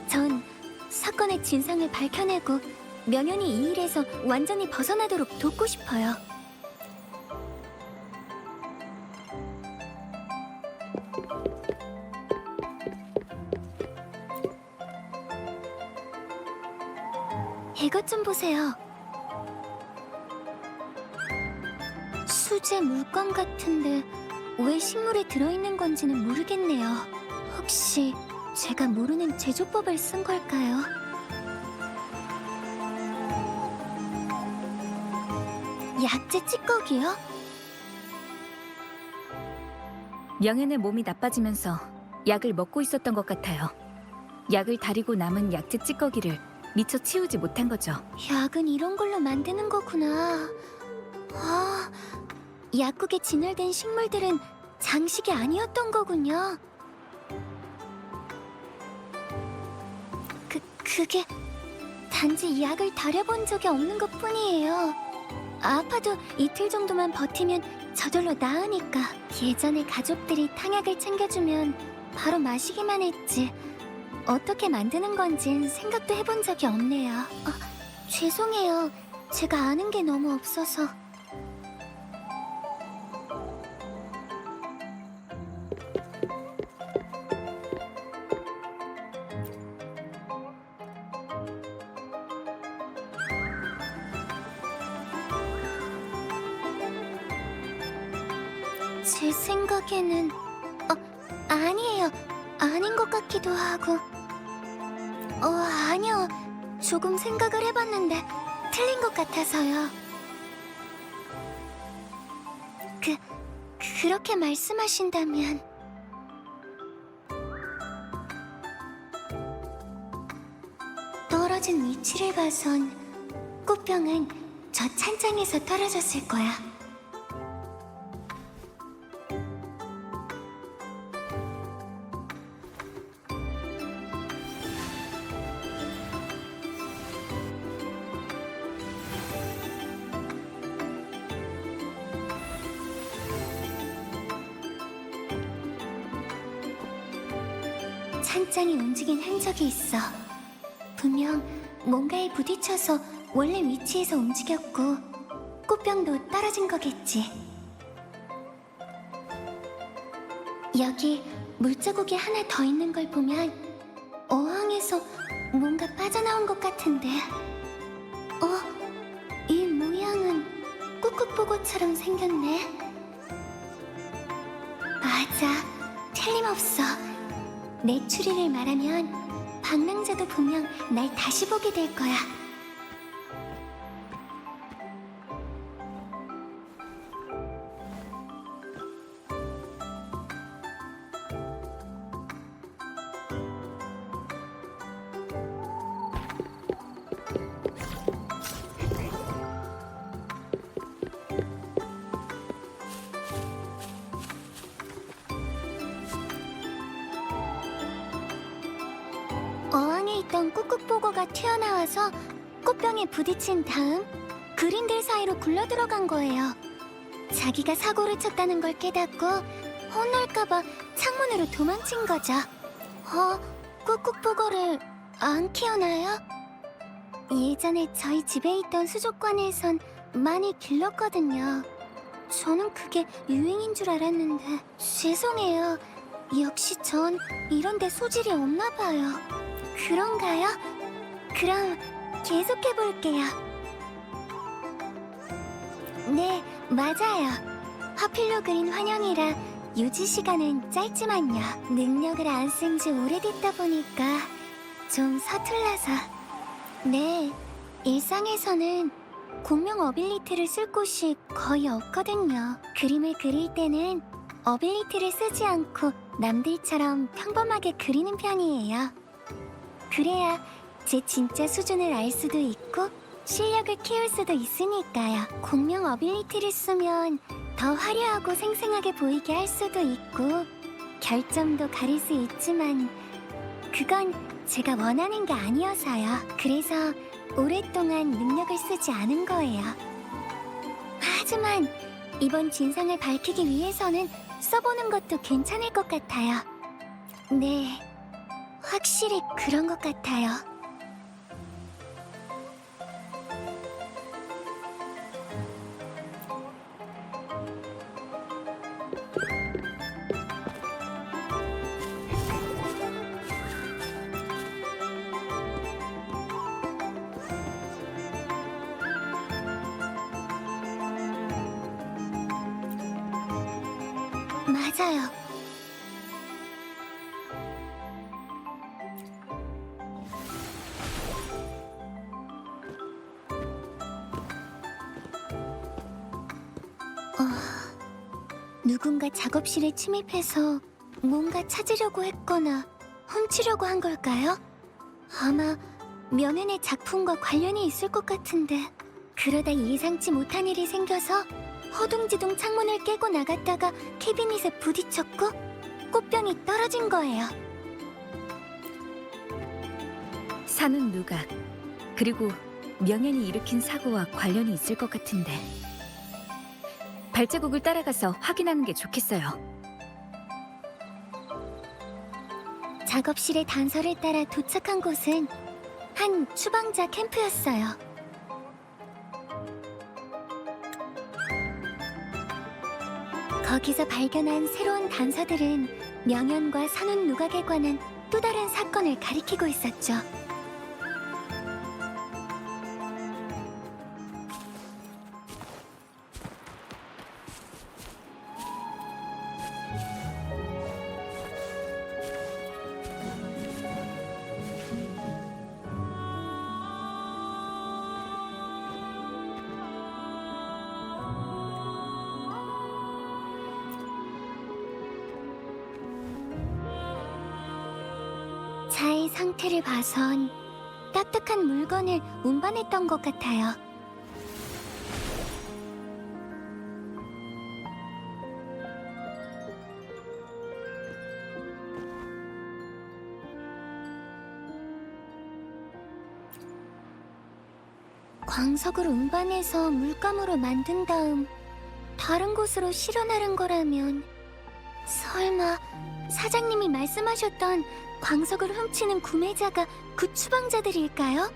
전 사건의 진상을 밝혀내고 명현이 이 일에서 완전히 벗어나도록 돕고 싶어요. 이것 좀 보세요. 수제 물감 같은데 왜 식물에 들어있는 건지는 모르겠네요. 혹시 제가 모르는 제조법을 쓴 걸까요? 약재 찌꺼기요? 명현의 몸이 나빠지면서 약을 먹고 있었던 것 같아요. 약을 다리고 남은 약재 찌꺼기를 미처 치우지 못한 거죠. 약은 이런 걸로 만드는 거구나. 아, 약국에 진열된 식물들은 장식이 아니었던 거군요. 그게 단지 약을 다려본 적이 없는 것 뿐이에요. 아파도 이틀 정도만 버티면 저절로 나으니까. 예전에 가족들이 탕약을 챙겨주면 바로 마시기만 했지 어떻게 만드는 건진 생각도 해본 적이 없네요. 죄송해요. 제가 아는 게 너무 없어서. 제 생각에는 아니에요. 아닌 것 같기도 하고. 아니요. 조금 생각을 해봤는데 틀린 것 같아서요. 그렇게 말씀하신다면. 떨어진 위치를 봐선 꽃병은 저 찬장에서 떨어졌을 거야. 찬장이 움직인 흔적이 있어. 분명 뭔가에 부딪혀서 원래 위치에서 움직였고 꽃병도 떨어진 거겠지. 여기 물자국이 하나 더 있는 걸 보면 어항에서 뭔가 빠져나온 것 같은데. 이 모양은 꾹꾹보고처럼 생겼네. 맞아, 틀림없어. 내 추리를 말하면 방랑자도 분명 날 다시 보게 될 거야. 어항에 있던 꾹꾹보고가 튀어나와서 꽃병에 부딪힌 다음 그린들 사이로 굴러들어간 거예요. 자기가 사고를 쳤다는 걸 깨닫고 혼날까봐 창문으로 도망친 거죠. 꾹꾹보고를 안 키우나요? 예전에 저희 집에 있던 수족관에선 많이 길렀거든요. 저는 그게 유행인 줄 알았는데 죄송해요. 역시 전 이런데 소질이 없나 봐요. 그런가요? 그럼 계속해볼게요. 네, 맞아요. 화필로 그린 환영이라 유지 시간은 짧지만요. 능력을 안 쓴 지 오래됐다 보니까 좀 서툴러서. 네, 일상에서는 공명 어빌리티를 쓸 곳이 거의 없거든요. 그림을 그릴 때는 어빌리티를 쓰지 않고 남들처럼 평범하게 그리는 편이에요. 그래야 제 진짜 수준을 알 수도 있고 실력을 키울 수도 있으니까요. 공명 어빌리티를 쓰면 더 화려하고 생생하게 보이게 할 수도 있고 결점도 가릴 수 있지만 그건 제가 원하는 게 아니어서요. 그래서 오랫동안 능력을 쓰지 않은 거예요. 하지만 이번 진상을 밝히기 위해서는 써보는 것도 괜찮을 것 같아요. 네, 확실히 그런 것 같아요. 맞아요. 누군가 작업실에 침입해서 뭔가 찾으려고 했거나 훔치려고 한 걸까요? 아마 명현의 작품과 관련이 있을 것 같은데 그러다 예상치 못한 일이 생겨서 허둥지둥 창문을 깨고 나갔다가 캐비닛에 부딪혔고 꽃병이 떨어진 거예요. 산운 누각, 그리고 명현이 일으킨 사고와 관련이 있을 것 같은데 발자국을 따라가서 확인하는 게 좋겠어요. 작업실의 단서를 따라 도착한 곳은 한 추방자 캠프였어요. 거기서 발견한 새로운 단서들은 명현과 산운 누각에 관한 또 다른 사건을 가리키고 있었죠. 차의 상태를 봐선 딱딱한 물건을 운반했던 것 같아요. 광석을 운반해서 물감으로 만든 다음 다른 곳으로 실어나른 거라면 설마 사장님이 말씀하셨던 광석을 훔치는 구매자가 그 추방자들일까요?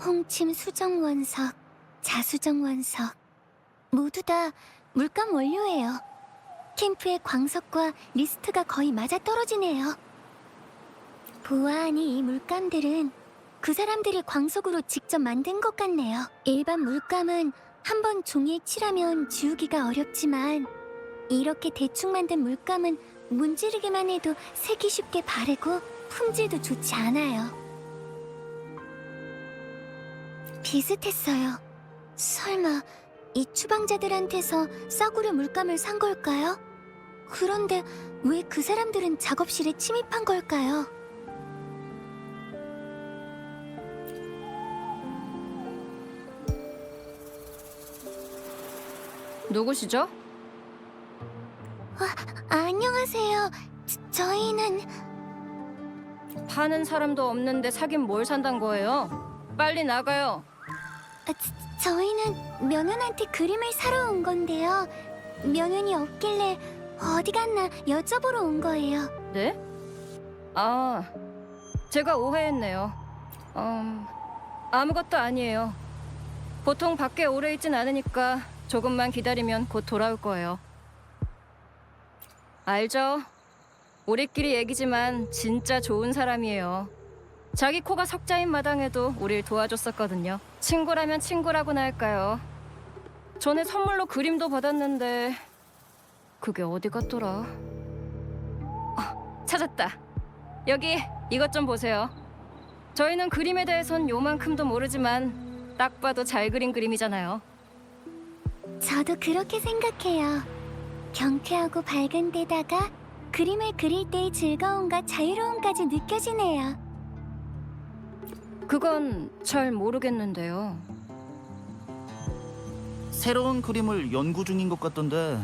홍침 수정 원석, 자수정 원석 모두 다 물감 원료예요. 캠프의 광석과 리스트가 거의 맞아떨어지네요. 보아하니 이 물감들은 그 사람들이 광석으로 직접 만든 것 같네요. 일반 물감은 한번 종이에 칠하면 지우기가 어렵지만 이렇게 대충 만든 물감은 문지르기만 해도 색이 쉽게 바르고 품질도 좋지 않아요. 비슷했어요. 설마 이 추방자들한테서 싸구려 물감을 산 걸까요? 그런데 왜 그 사람들은 작업실에 침입한 걸까요? 누구시죠? 안녕하세요. 저희는 파는 사람도 없는데 사긴 뭘 산단 거예요? 빨리 나가요. 저희는 명현한테 그림을 사러 온 건데요. 명현이 없길래 어디 갔나 여쭤보러 온 거예요. 네? 아, 제가 오해했네요. 아무것도 아니에요. 보통 밖에 오래 있진 않으니까 조금만 기다리면 곧 돌아올 거예요. 알죠? 우리끼리 얘기지만 진짜 좋은 사람이에요. 자기 코가 석자인 마당에도 우릴 도와줬었거든요. 친구라면 친구라고나 할까요? 전에 선물로 그림도 받았는데 그게 어디 갔더라? 찾았다. 여기 이것 좀 보세요. 저희는 그림에 대해선 요만큼도 모르지만 딱 봐도 잘 그린 그림이잖아요. 저도 그렇게 생각해요. 경쾌하고 밝은 데다가 그림을 그릴 때의 즐거움과 자유로움까지 느껴지네요. 그건 잘 모르겠는데요. 새로운 그림을 연구 중인 것 같던데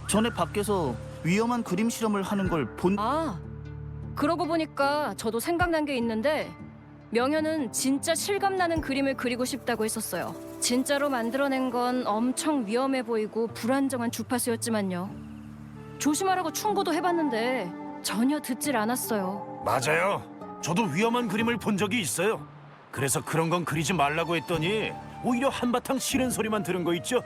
전에 밖에서 위험한 그림 실험을 하는 걸 본... 아, 그러고 보니까 저도 생각난 게 있는데 명현은 진짜 실감나는 그림을 그리고 싶다고 했었어요. 진짜로 만들어낸 건 엄청 위험해 보이고 불안정한 주파수였지만요. 조심하라고 충고도 해봤는데 전혀 듣질 않았어요. 맞아요. 저도 위험한 그림을 본 적이 있어요. 그래서 그런 건 그리지 말라고 했더니 오히려 한바탕 싫은 소리만 들은 거 있죠?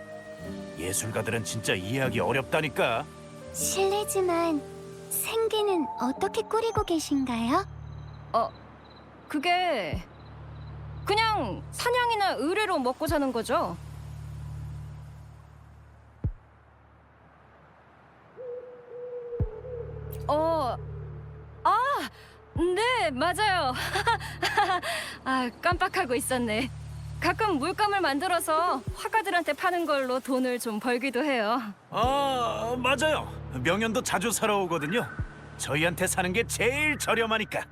예술가들은 진짜 이해하기 어렵다니까. 실례지만 생계는 어떻게 꾸리고 계신가요? 그게 그냥 사냥이나 의뢰로 먹고 사는 거죠. 네, 맞아요. 깜빡하고 있었네. 가끔 물감을 만들어서 화가들한테 파는 걸로 돈을 좀 벌기도 해요. 아, 맞아요. 명현도 자주 사러 오거든요. 저희한테 사는 게 제일 저렴하니까.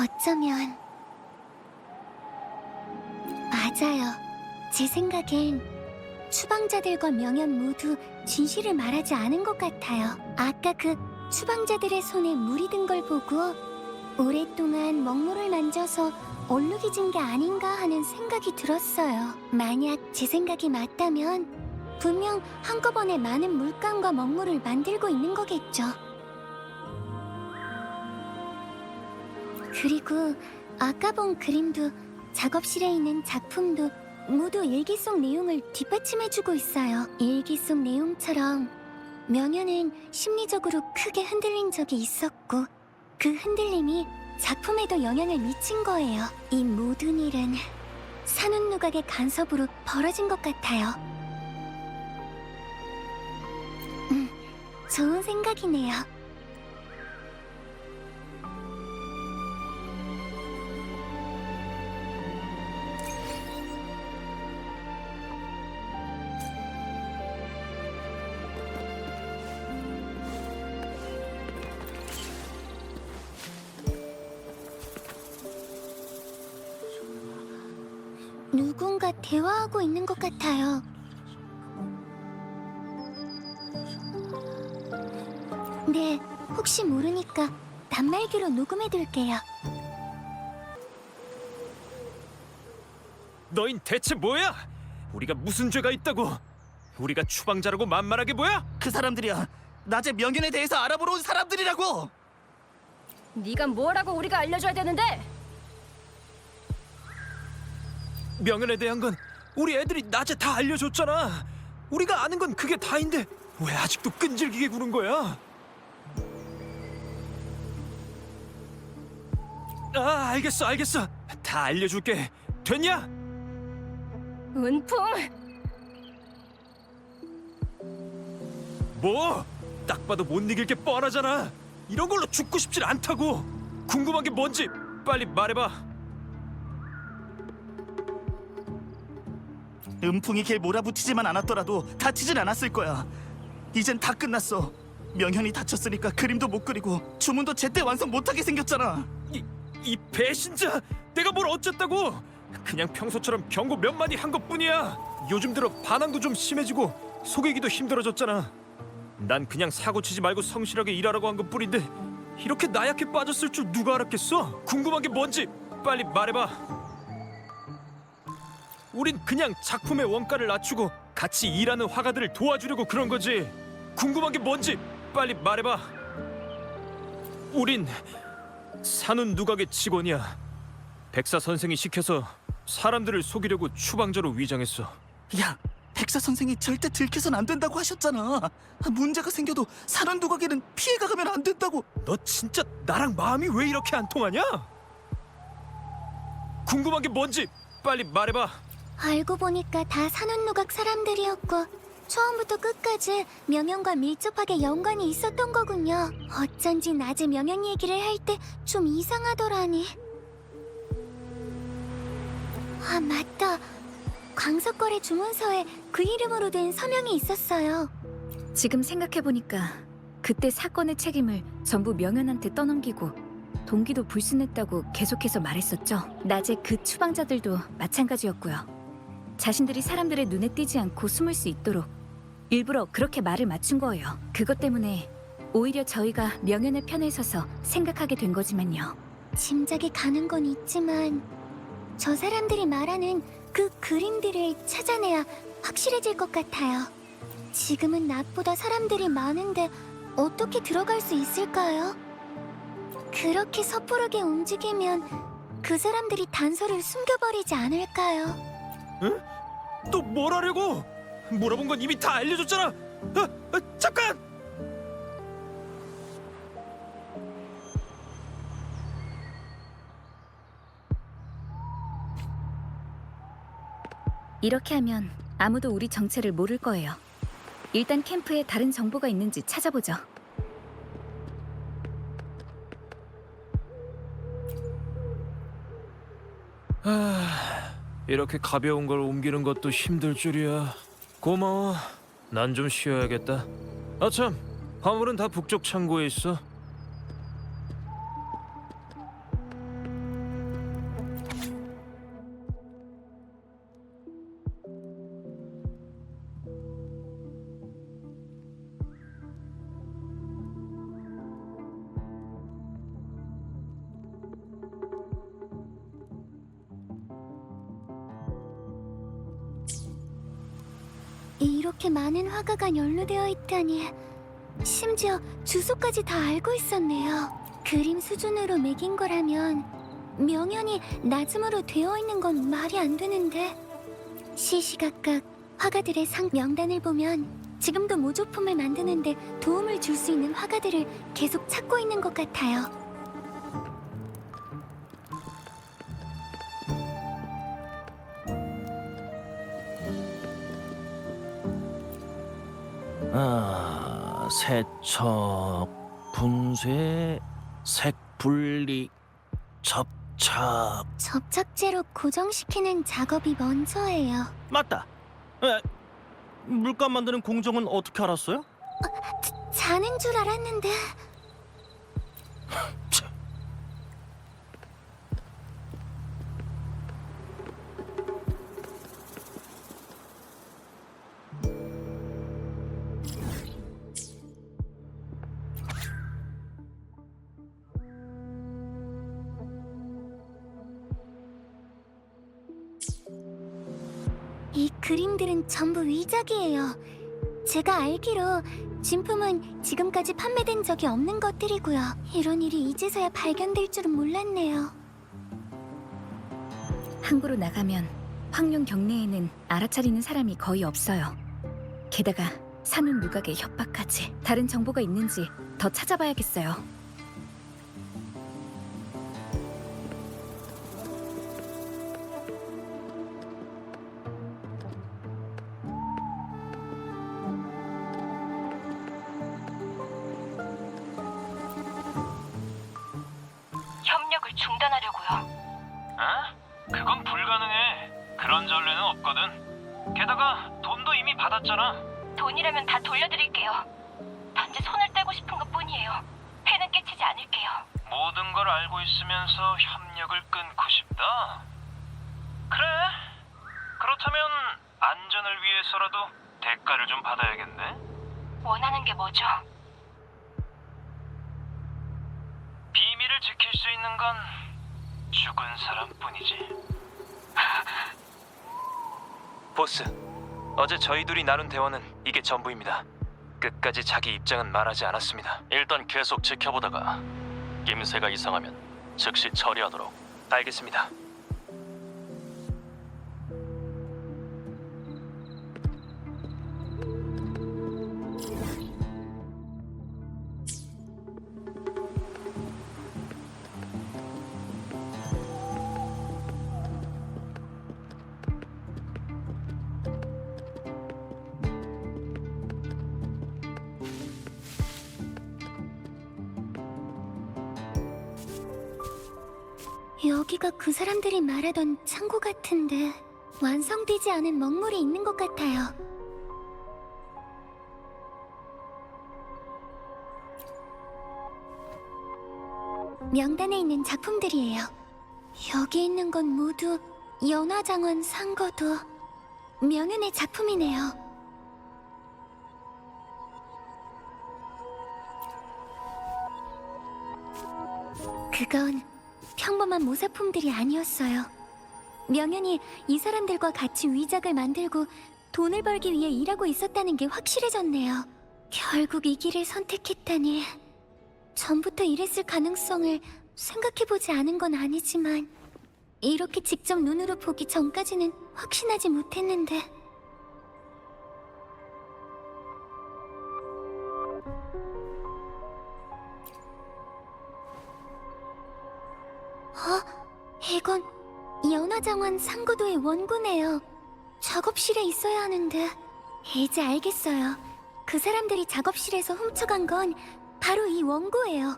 어쩌면 맞아요. 제 생각엔 추방자들과 명현 모두 진실을 말하지 않은 것 같아요. 아까 그 추방자들의 손에 물이 든 걸 보고 오랫동안 먹물을 만져서 얼룩이 진 게 아닌가 하는 생각이 들었어요. 만약 제 생각이 맞다면 분명 한꺼번에 많은 물감과 먹물을 만들고 있는 거겠죠. 그리고 아까 본 그림도 작업실에 있는 작품도 모두 일기 속 내용을 뒷받침해주고 있어요. 일기 속 내용처럼 명현은 심리적으로 크게 흔들린 적이 있었고 그 흔들림이 작품에도 영향을 미친 거예요. 이 모든 일은 산운 누각의 간섭으로 벌어진 것 같아요. 좋은 생각이네요. 누군가 대화하고 있는 것 같아요. 네, 혹시 모르니까 단말기로 녹음해둘게요. 너흰 대체 뭐야? 우리가 무슨 죄가 있다고? 우리가 추방자라고 만만하게 보여? 그 사람들이야. 낮에 명현에 대해서 알아보러 온 사람들이라고. 네가 뭐라고 우리가 알려줘야 되는데? 명현에 대한 건 우리 애들이 낮에 다 알려줬잖아. 우리가 아는 건 그게 다인데 왜 아직도 끈질기게 구는 거야? 알겠어. 다 알려줄게. 됐냐? 은풍! 뭐? 딱 봐도 못 이길 게 뻔하잖아. 이런 걸로 죽고 싶진 않다고. 궁금한 게 뭔지 빨리 말해봐. 음풍이 걔 몰아붙이지만 않았더라도 다치진 않았을 거야. 이젠 다 끝났어. 명현이 다쳤으니까 그림도 못 그리고 주문도 제때 완성 못하게 생겼잖아. 이 배신자! 내가 뭘 어쨌다고? 그냥 평소처럼 경고 몇 마디 한 것뿐이야. 요즘 들어 반항도 좀 심해지고 속이기도 힘들어졌잖아. 난 그냥 사고 치지 말고 성실하게 일하라고 한 것뿐인데 이렇게 나약해 빠졌을 줄 누가 알았겠어? 궁금한 게 뭔지 빨리 말해봐. 우린 그냥 작품의 원가를 낮추고 같이 일하는 화가들을 도와주려고 그런 거지. 궁금한 게 뭔지 빨리 말해봐. 우린 산운 누각의 직원이야. 백사 선생이 시켜서 사람들을 속이려고 추방자로 위장했어. 야, 백사 선생이 절대 들켜선 안 된다고 하셨잖아. 문제가 생겨도 사는 두각에는 피해가 가면 안 된다고. 너 진짜 나랑 마음이 왜 이렇게 안 통하냐? 궁금한 게 뭔지 빨리 말해봐. 알고 보니까 다 산운누각 사람들이었고 처음부터 끝까지 명현과 밀접하게 연관이 있었던 거군요. 어쩐지 낮에 명현 얘기를 할 때 좀 이상하더라니. 아, 맞다. 광석거래 주문서에 그 이름으로 된 서명이 있었어요. 지금 생각해보니까 그때 사건의 책임을 전부 명현한테 떠넘기고 동기도 불순했다고 계속해서 말했었죠. 낮에 그 추방자들도 마찬가지였고요. 자신들이 사람들의 눈에 띄지 않고 숨을 수 있도록 일부러 그렇게 말을 맞춘 거예요. 그것 때문에 오히려 저희가 명현의 편에 서서 생각하게 된 거지만요. 짐작이 가는 건 있지만 저 사람들이 말하는 그 그림들을 찾아내야 확실해질 것 같아요. 지금은 낮보다 사람들이 많은데 어떻게 들어갈 수 있을까요? 그렇게 섣부르게 움직이면 그 사람들이 단서를 숨겨버리지 않을까요? 또 뭘 하려고? 물어본 건 이미 다 알려줬잖아. 잠깐! 이렇게 하면 아무도 우리 정체를 모를 거예요. 일단 캠프에 다른 정보가 있는지 찾아보죠. 이렇게 가벼운 걸 옮기는 것도 힘들 줄이야. 고마워. 난 좀 쉬어야겠다. 아참, 화물은 다 북쪽 창고에 있어. 이렇게 많은 화가가 연루되어 있다니. 심지어 주소까지 다 알고 있었네요. 그림 수준으로 매긴 거라면 명현이 낮음으로 되어 있는 건 말이 안 되는데. 시시각각 화가들의 상 명단을 보면 지금도 모조품을 만드는데 도움을 줄 수 있는 화가들을 계속 찾고 있는 것 같아요. 세척, 분쇄, 색분리, 접착. 접착제로 고정시키는 작업이 먼저예요. 맞다. 물감 만드는 공정은 어떻게 알았어요? 자는 줄 알았는데. 이 그림들은 전부 위작이에요. 제가 알기로 진품은 지금까지 판매된 적이 없는 것들이고요. 이런 일이 이제서야 발견될 줄은 몰랐네요. 항구로 나가면 황룡 경내에는 알아차리는 사람이 거의 없어요. 게다가 산운 누각의 협박까지. 다른 정보가 있는지 더 찾아봐야겠어요. 협력을 중단하려고요. 그건 불가능해. 그런 전례는 없거든. 게다가 돈도 이미 받았잖아. 돈이라면 다 돌려드릴게요. 단지 손을 떼고 싶은 것뿐이에요. 폐는 끼치지 않을게요. 모든 걸 알고 있으면서 협력을 끊고 싶다. 그래. 그렇다면 안전을 위해서라도 대가를 좀 받아야겠네. 원하는 게 뭐죠? 비밀을 지킬 수 있는 건 죽은 사람뿐이지. 보스, 어제 저희 둘이 나눈 대화는 이게 전부입니다. 끝까지 자기 입장은 말하지 않았습니다. 일단 계속 지켜보다가 김새가 이상하면 즉시 처리하도록. 알겠습니다. 여기가 그 사람들이 말하던 창고 같은데 완성되지 않은 먹물이 있는 것 같아요. 명단에 있는 작품들이에요. 여기 있는 건 모두 연화장원 상거도 명윤의 작품이네요. 그건 평범한 모사품들이 아니었어요. 명현이 이 사람들과 같이 위작을 만들고 돈을 벌기 위해 일하고 있었다는 게 확실해졌네요. 결국 이 길을 선택했다니. 전부터 이랬을 가능성을 생각해보지 않은 건 아니지만 이렇게 직접 눈으로 보기 전까지는 확신하지 못했는데. 이건 연화장원 상고도의 원고네요. 작업실에 있어야 하는데. 이제 알겠어요. 그 사람들이 작업실에서 훔쳐간 건 바로 이 원고예요.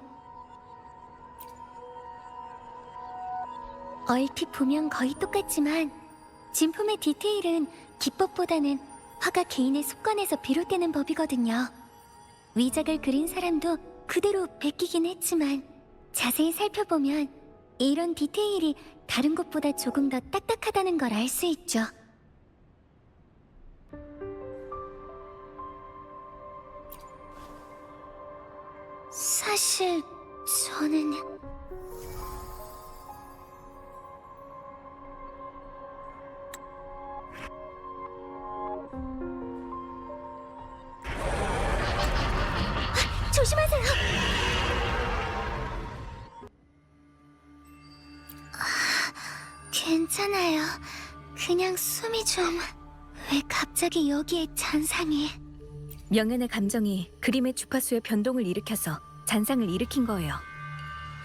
얼핏 보면 거의 똑같지만 진품의 디테일은 기법보다는 화가 개인의 습관에서 비롯되는 법이거든요. 위작을 그린 사람도 그대로 베끼긴 했지만 자세히 살펴보면 이런 디테일이 다른 곳보다 조금 더 딱딱하다는 걸 알 수 있죠. 사실 저는 조심하세요. 괜찮아요. 그냥 숨이 좀... 왜 갑자기 여기에 잔상이... 명현의 감정이 그림의 주파수의 변동을 일으켜서 잔상을 일으킨 거예요.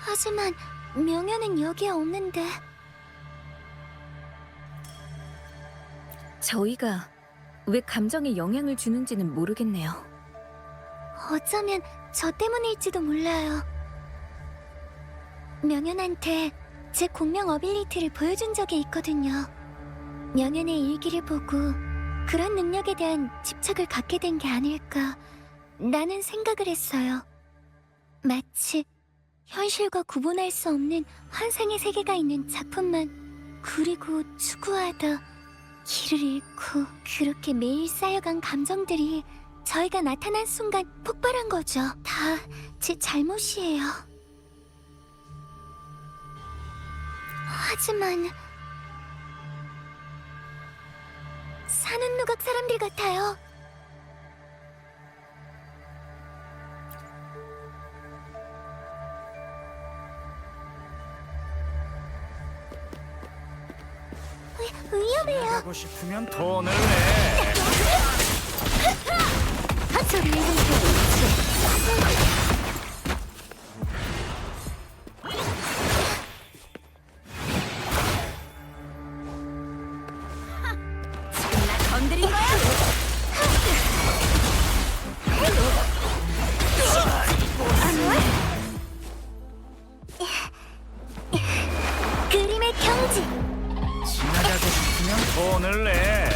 하지만 명현은 여기에 없는데... 저희가 왜 감정에 영향을 주는지는 모르겠네요. 어쩌면 저 때문일지도 몰라요. 명현한테 제 공명 어빌리티를 보여준 적이 있거든요. 명현의 일기를 보고 그런 능력에 대한 집착을 갖게 된 게 아닐까 라는 생각을 했어요. 마치 현실과 구분할 수 없는 환상의 세계가 있는 작품만 그리고 추구하다 길을 잃고 그렇게 매일 쌓여간 감정들이 저희가 나타난 순간 폭발한 거죠. 다 제 잘못이에요. 하지만 사는 누각 사람들 같아요. 위험해요. 하고 싶으면 돈을 내. 저를 건드린 거야? 그림의 경지. 지나가고 싶으면 돈을 내.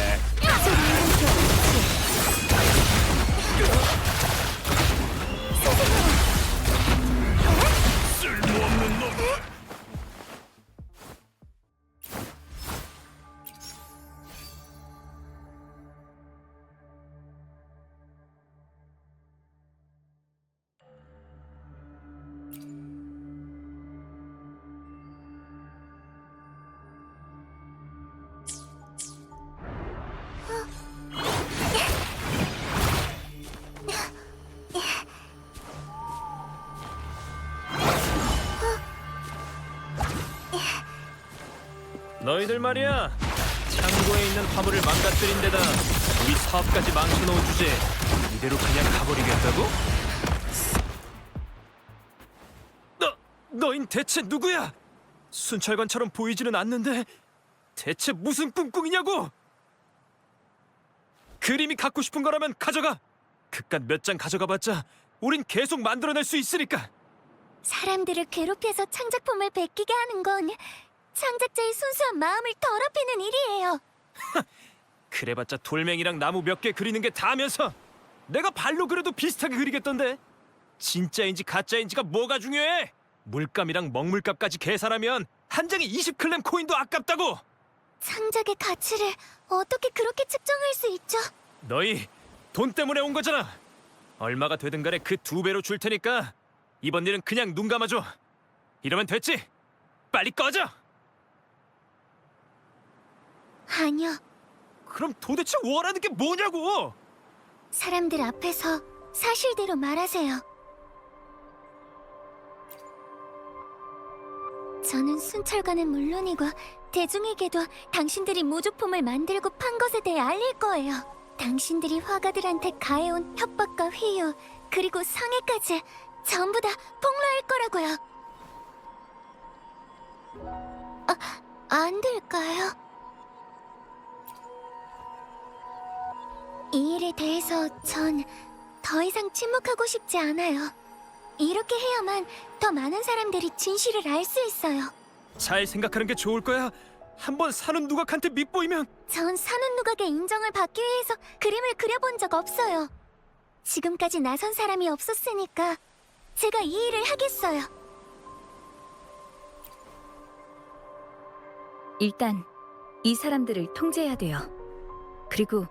너희들 말이야. 창고에 있는 화물을 망가뜨린 데다 우리 사업까지 망쳐놓은 주제에 이대로 그냥 가버리겠다고? 너흰 대체 누구야? 순찰관처럼 보이지는 않는데 대체 무슨 꿍꿍이냐고? 그림이 갖고 싶은 거라면 가져가. 그깟 몇 장 가져가봤자 우린 계속 만들어낼 수 있으니까. 사람들을 괴롭혀서 창작품을 베끼게 하는 건 창작자의 순수한 마음을 더럽히는 일이에요. 그래봤자 돌멩이랑 나무 몇 개 그리는 게 다면서 내가 발로 그려도 비슷하게 그리겠던데. 진짜인지 가짜인지가 뭐가 중요해? 물감이랑 먹물값까지 계산하면 한 장에 20클램 코인도 아깝다고. 창작의 가치를 어떻게 그렇게 측정할 수 있죠? 너희 돈 때문에 온 거잖아. 얼마가 되든 간에 그 2배로 줄 테니까 이번 일은 그냥 눈 감아줘. 이러면 됐지? 빨리 꺼져. 아니요. 그럼 도대체 원하는 게 뭐냐고? 사람들 앞에서 사실대로 말하세요. 저는 순찰관은 물론이고 대중에게도 당신들이 모조품을 만들고 판 것에 대해 알릴 거예요. 당신들이 화가들한테 가해온 협박과 회유, 그리고 상해까지 전부 다 폭로할 거라고요. 안 될까요? 이 일에 대해서 전 더 이상 침묵하고 싶지 않아요. 이렇게 해야만 더 많은 사람들이 진실을 알 수 있어요. 잘 생각하는 게 좋을 거야. 한번 사는 누각한테 밑보이면. 전 사는 누각의 인정을 받기 위해서 그림을 그려본 적 없어요. 지금까지 나선 사람이 없었으니까 제가 이 일을 하겠어요. 일단 이 사람들을 통제해야 돼요. 그리고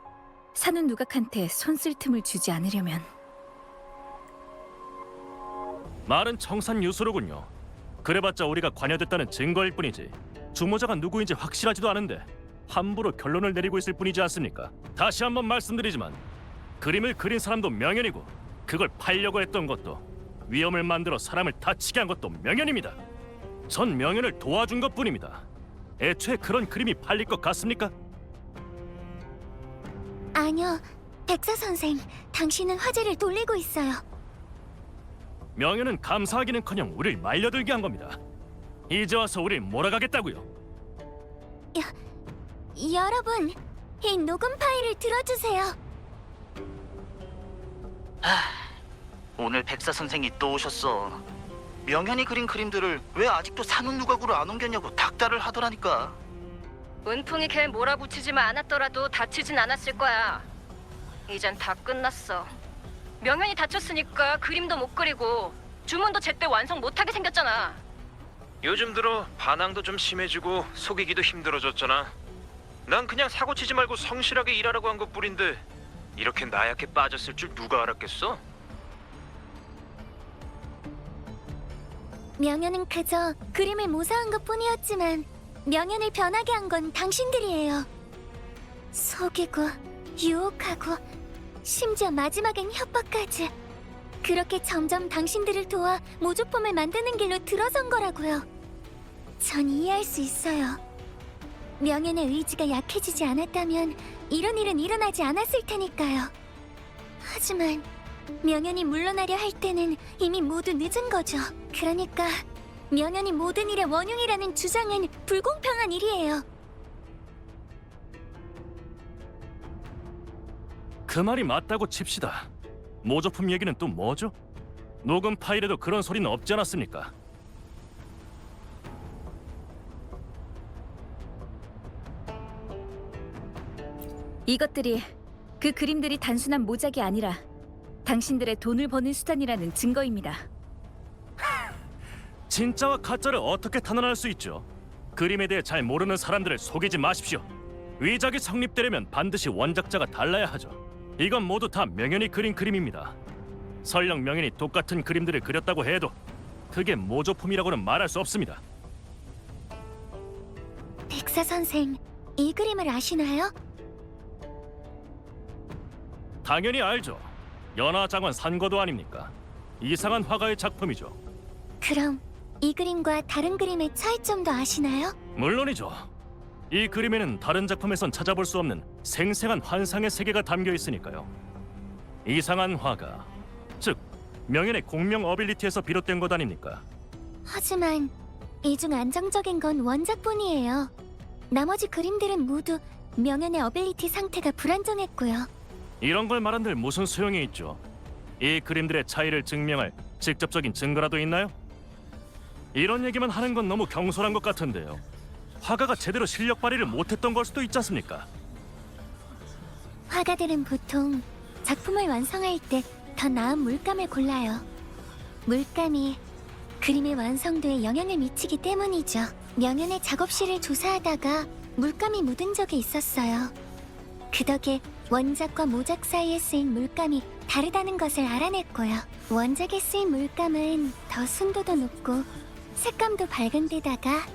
사는 누각한테 손 쓸 틈을 주지 않으려면. 말은 청산유수로군요. 그래봤자 우리가 관여됐다는 증거일 뿐이지 주모자가 누구인지 확실하지도 않은데 함부로 결론을 내리고 있을 뿐이지 않습니까? 다시 한번 말씀드리지만 그림을 그린 사람도 명현이고 그걸 팔려고 했던 것도 위험을 만들어 사람을 다치게 한 것도 명현입니다. 전 명현을 도와준 것뿐입니다. 애초에 그런 그림이 팔릴 것 같습니까? 아니요, 백사 선생, 당신은 화제를 돌리고 있어요. 명현은 감사하기는커녕 우릴 말려들게 한 겁니다. 이제 와서 우릴 몰아가겠다고요. 여러분, 이 녹음 파일을 들어주세요. 오늘 백사 선생이 또 오셨어. 명현이 그린 그림들을 왜 아직도 사는 누각으로 안 옮겼냐고 닥달을 하더라니까. 은풍이 걔 몰아붙이지만 않았더라도 다치진 않았을 거야. 이젠 다 끝났어. 명현이 다쳤으니까 그림도 못 그리고 주문도 제때 완성 못하게 생겼잖아. 요즘 들어 반항도 좀 심해지고 속이기도 힘들어졌잖아. 난 그냥 사고치지 말고 성실하게 일하라고 한 것뿐인데 이렇게 나약해 빠졌을 줄 누가 알았겠어? 명현은 그저 그림을 모사한 것뿐이었지만 명현을 변하게 한 건 당신들이에요. 속이고 유혹하고 심지어 마지막엔 협박까지. 그렇게 점점 당신들을 도와 모조품을 만드는 길로 들어선 거라고요. 전 이해할 수 있어요. 명현의 의지가 약해지지 않았다면 이런 일은 일어나지 않았을 테니까요. 하지만 명현이 물러나려 할 때는 이미 모두 늦은 거죠. 그러니까 명현이 모든 일의 원흉이라는 주장은 불공평한 일이에요. 그 말이 맞다고 칩시다. 모조품 얘기는 또 뭐죠? 녹음 파일에도 그런 소리는 없지 않았습니까? 이것들이 그 그림들이 단순한 모작이 아니라 당신들의 돈을 버는 수단이라는 증거입니다. 진짜와 가짜를 어떻게 탄환할 수 있죠? 그림에 대해 잘 모르는 사람들을 속이지 마십시오. 위작이 성립되려면 반드시 원작자가 달라야 하죠. 이건 모두 다 명현이 그린 그림입니다. 설령 명현이 똑같은 그림들을 그렸다고 해도 그게 모조품이라고는 말할 수 없습니다. 백사 선생, 이 그림을 아시나요? 당연히 알죠. 연화장원 산거도 아닙니까? 이상한 화가의 작품이죠. 그럼 이 그림과 다른 그림의 차이점도 아시나요? 물론이죠. 이 그림에는 다른 작품에선 찾아볼 수 없는 생생한 환상의 세계가 담겨 있으니까요. 이상한 화가, 즉 명현의 공명 어빌리티에서 비롯된 것 아닙니까? 하지만 이 중 안정적인 건 원작뿐이에요. 나머지 그림들은 모두 명현의 어빌리티 상태가 불안정했고요. 이런 걸 말한들 무슨 소용이 있죠? 이 그림들의 차이를 증명할 직접적인 증거라도 있나요? 이런 얘기만 하는 건 너무 경솔한 것 같은데요. 화가가 제대로 실력 발휘를 못했던 걸 수도 있지 않습니까? 화가들은 보통 작품을 완성할 때 더 나은 물감을 골라요. 물감이 그림의 완성도에 영향을 미치기 때문이죠. 명현의 작업실을 조사하다가 물감이 묻은 적이 있었어요. 그 덕에 원작과 모작 사이에 쓰인 물감이 다르다는 것을 알아냈고요. 원작에 쓰인 물감은 더 순도도 높고 색감도 밝은 데다가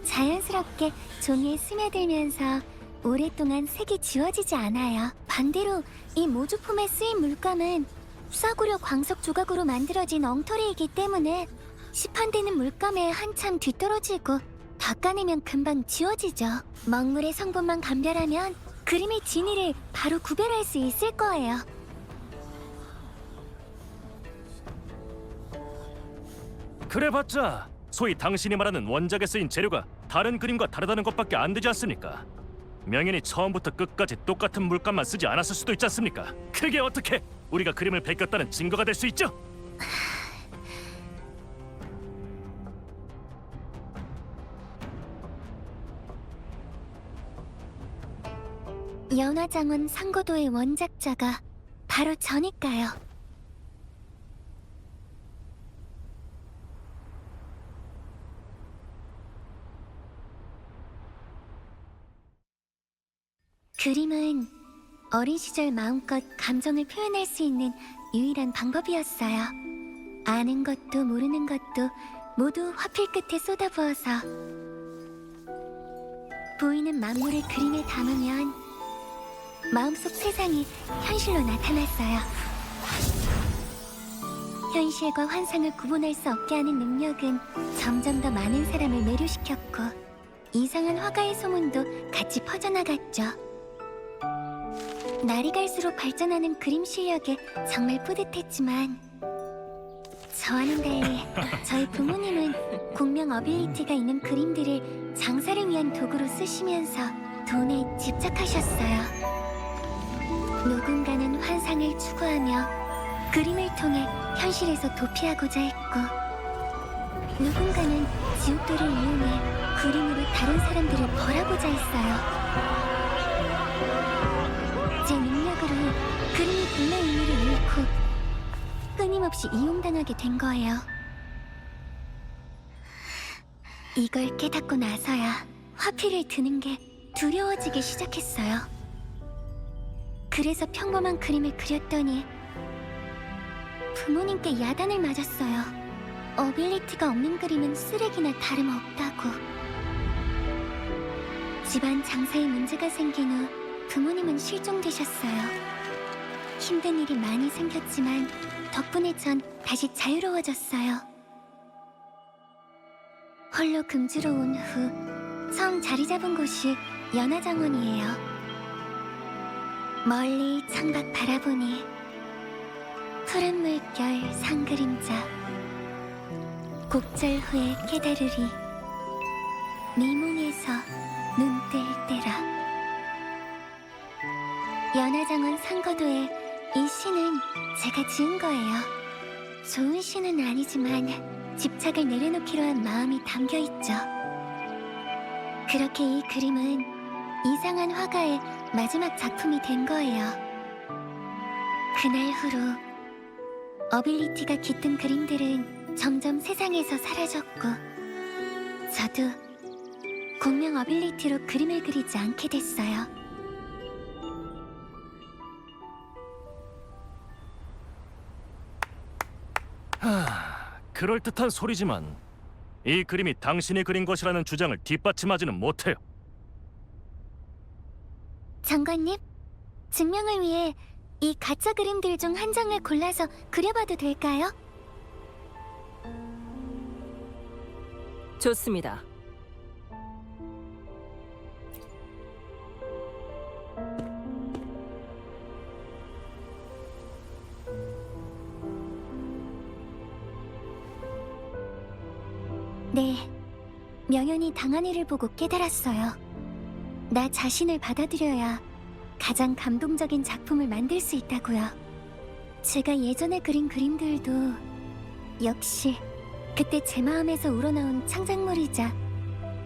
자연스럽게 종이에 스며들면서 오랫동안 색이 지워지지 않아요. 반대로 이 모조품에 쓰인 물감은 싸구려 광석 조각으로 만들어진 엉터리이기 때문에 시판되는 물감에 한참 뒤떨어지고 닦아내면 금방 지워지죠. 먹물의 성분만 감별하면 그림의 진위를 바로 구별할 수 있을 거예요. 그래봤자 소위 당신이 말하는 원작에 쓰인 재료가 다른 그림과 다르다는 것밖에 안 되지 않습니까? 명현이 처음부터 끝까지 똑같은 물감만 쓰지 않았을 수도 있지 않습니까? 그게 어떻게 우리가 그림을 베꼈다는 증거가 될 수 있죠? 연화장원 상고도의 원작자가 바로 저니까요. 그림은 어린 시절 마음껏 감정을 표현할 수 있는 유일한 방법이었어요. 아는 것도 모르는 것도 모두 화필 끝에 쏟아부어서 보이는 만물을 그림에 담으면 마음속 세상이 현실로 나타났어요. 현실과 환상을 구분할 수 없게 하는 능력은 점점 더 많은 사람을 매료시켰고 이상한 화가의 소문도 같이 퍼져나갔죠. 날이 갈수록 발전하는 그림 실력에 정말 뿌듯했지만 저와는 달리 저희 부모님은 공명 어빌리티가 있는 그림들을 장사를 위한 도구로 쓰시면서 돈에 집착하셨어요. 누군가는 환상을 추구하며 그림을 통해 현실에서 도피하고자 했고 누군가는 지옥도를 이용해 그림으로 다른 사람들을 벌하고자 했어요. 제 능력으로 그림이 본래 의미를 잃고 끊임없이 이용당하게 된 거예요. 이걸 깨닫고 나서야 화필을 드는 게 두려워지기 시작했어요. 그래서 평범한 그림을 그렸더니 부모님께 야단을 맞았어요. 어빌리티가 없는 그림은 쓰레기나 다름없다고. 집안 장사에 문제가 생긴 후 부모님은 실종되셨어요. 힘든 일이 많이 생겼지만 덕분에 전 다시 자유로워졌어요. 홀로 금주로 온 후 처음 자리 잡은 곳이 연화장원이에요. 멀리 창밖 바라보니 푸른 물결 상그림자 곡절 후에 깨다르리 미문에서 눈 뜰 때라. 연화장원 상거도에 이 시는 제가 지은 거예요. 좋은 시는 아니지만 집착을 내려놓기로 한 마음이 담겨있죠. 그렇게 이 그림은 이상한 화가의 마지막 작품이 된 거예요. 그날 후로 어빌리티가 깃든 그림들은 점점 세상에서 사라졌고 저도 공명 어빌리티로 그림을 그리지 않게 됐어요. 그럴듯한 소리지만 이 그림이 당신이 그린 것이라는 주장을 뒷받침하지는 못해요. 장관님, 증명을 위해 이 가짜 그림들 중 한 장을 골라서 그려봐도 될까요? 좋습니다. 네, 명연이 당한 일을 보고 깨달았어요. 나 자신을 받아들여야 가장 감동적인 작품을 만들 수 있다고요. 제가 예전에 그린 그림들도 역시 그때 제 마음에서 우러나온 창작물이자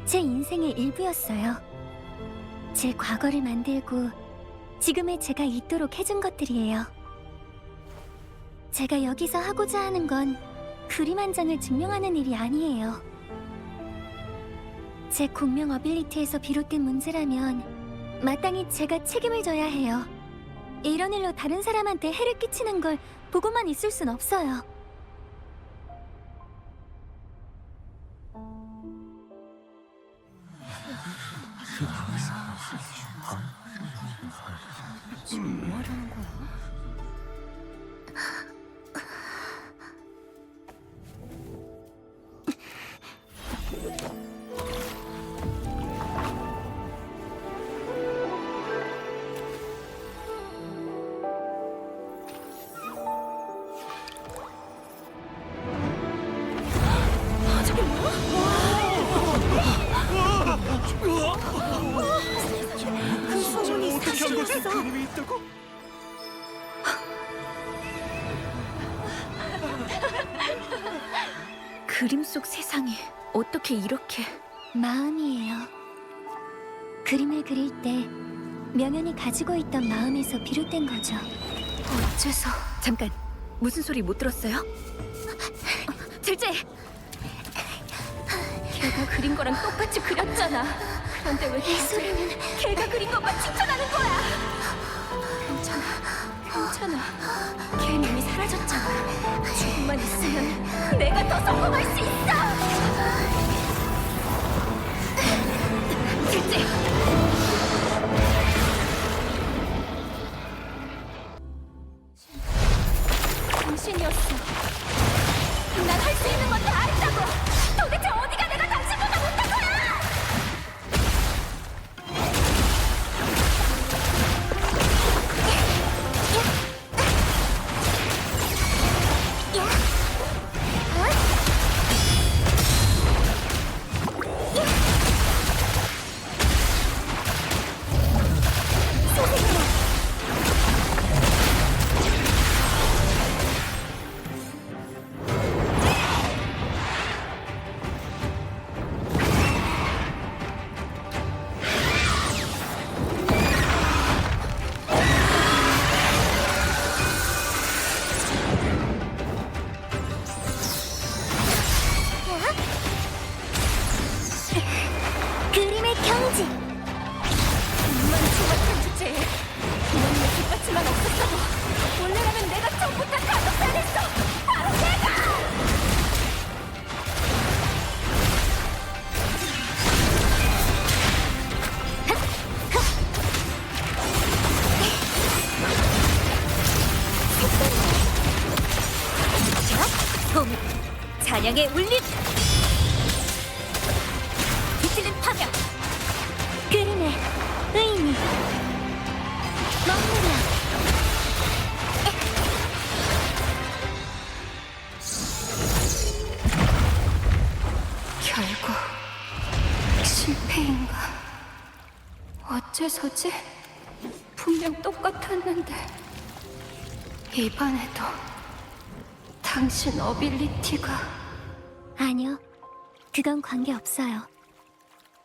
제 인생의 일부였어요. 제 과거를 만들고 지금의 제가 있도록 해준 것들이에요. 제가 여기서 하고자 하는 건 그림 한 장을 증명하는 일이 아니에요. 제 공명 어빌리티에서 비롯된 문제라면 마땅히 제가 책임을 져야 해요. 이런 일로 다른 사람한테 해를 끼치는 걸 보고만 있을 순 없어요. 그 소문이 사실이었어. 그림이 있다고? 그림 속 세상이 어떻게 이렇게... 마음이에요. 그림을 그릴 때 명연이 가지고 있던 마음에서 비롯된 거죠. 어째서... 잠깐, 무슨 소리 못 들었어요? 절제! 걔가 그린 거랑 똑같이 그렸잖아. 그런데 왜 이 소리는 걔가 그린 것만 칭찬하는 거야? 괜찮아, 괜찮아. 걔는 이미 사라졌잖아. 조금만 있으면 내가 더 성공할 수 있어! 절제! 당신이었어. 난 할 수 있는 건 다 했다고! 도대체 어디가 내가 당신보다 못한 거야! 그림의 경지. 정말 조각한 주제에 그런 얘기까지만 없었다고. 원래라면 내가 처음부터 가독사냈어. 바로 내가! 찬양의 울림! 비틀린 파멸! 그림의 의미. 먹느라. 결국 실패인가? 어째서지? 분명 똑같았는데 이번에도 당신 어빌리티가... 아니요, 그건 관계없어요.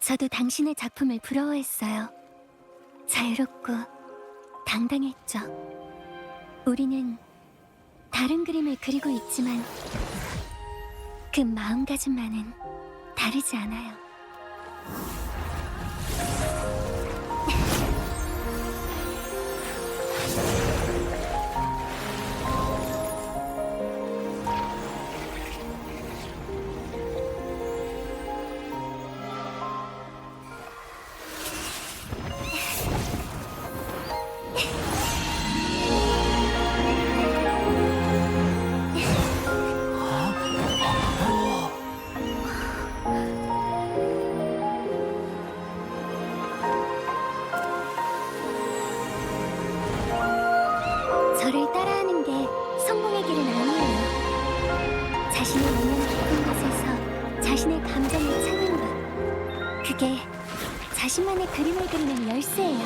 저도 당신의 작품을 부러워했어요. 자유롭고 당당했죠. 우리는 다른 그림을 그리고 있지만 그 마음가짐만은 다르지 않아요. 저를 따라하는 게 성공의 길은 아니에요. 자신의 내면 깊은 곳에서 자신의 감정을 찾는 것. 그게 자신만의 그림을 그리는 열쇠예요.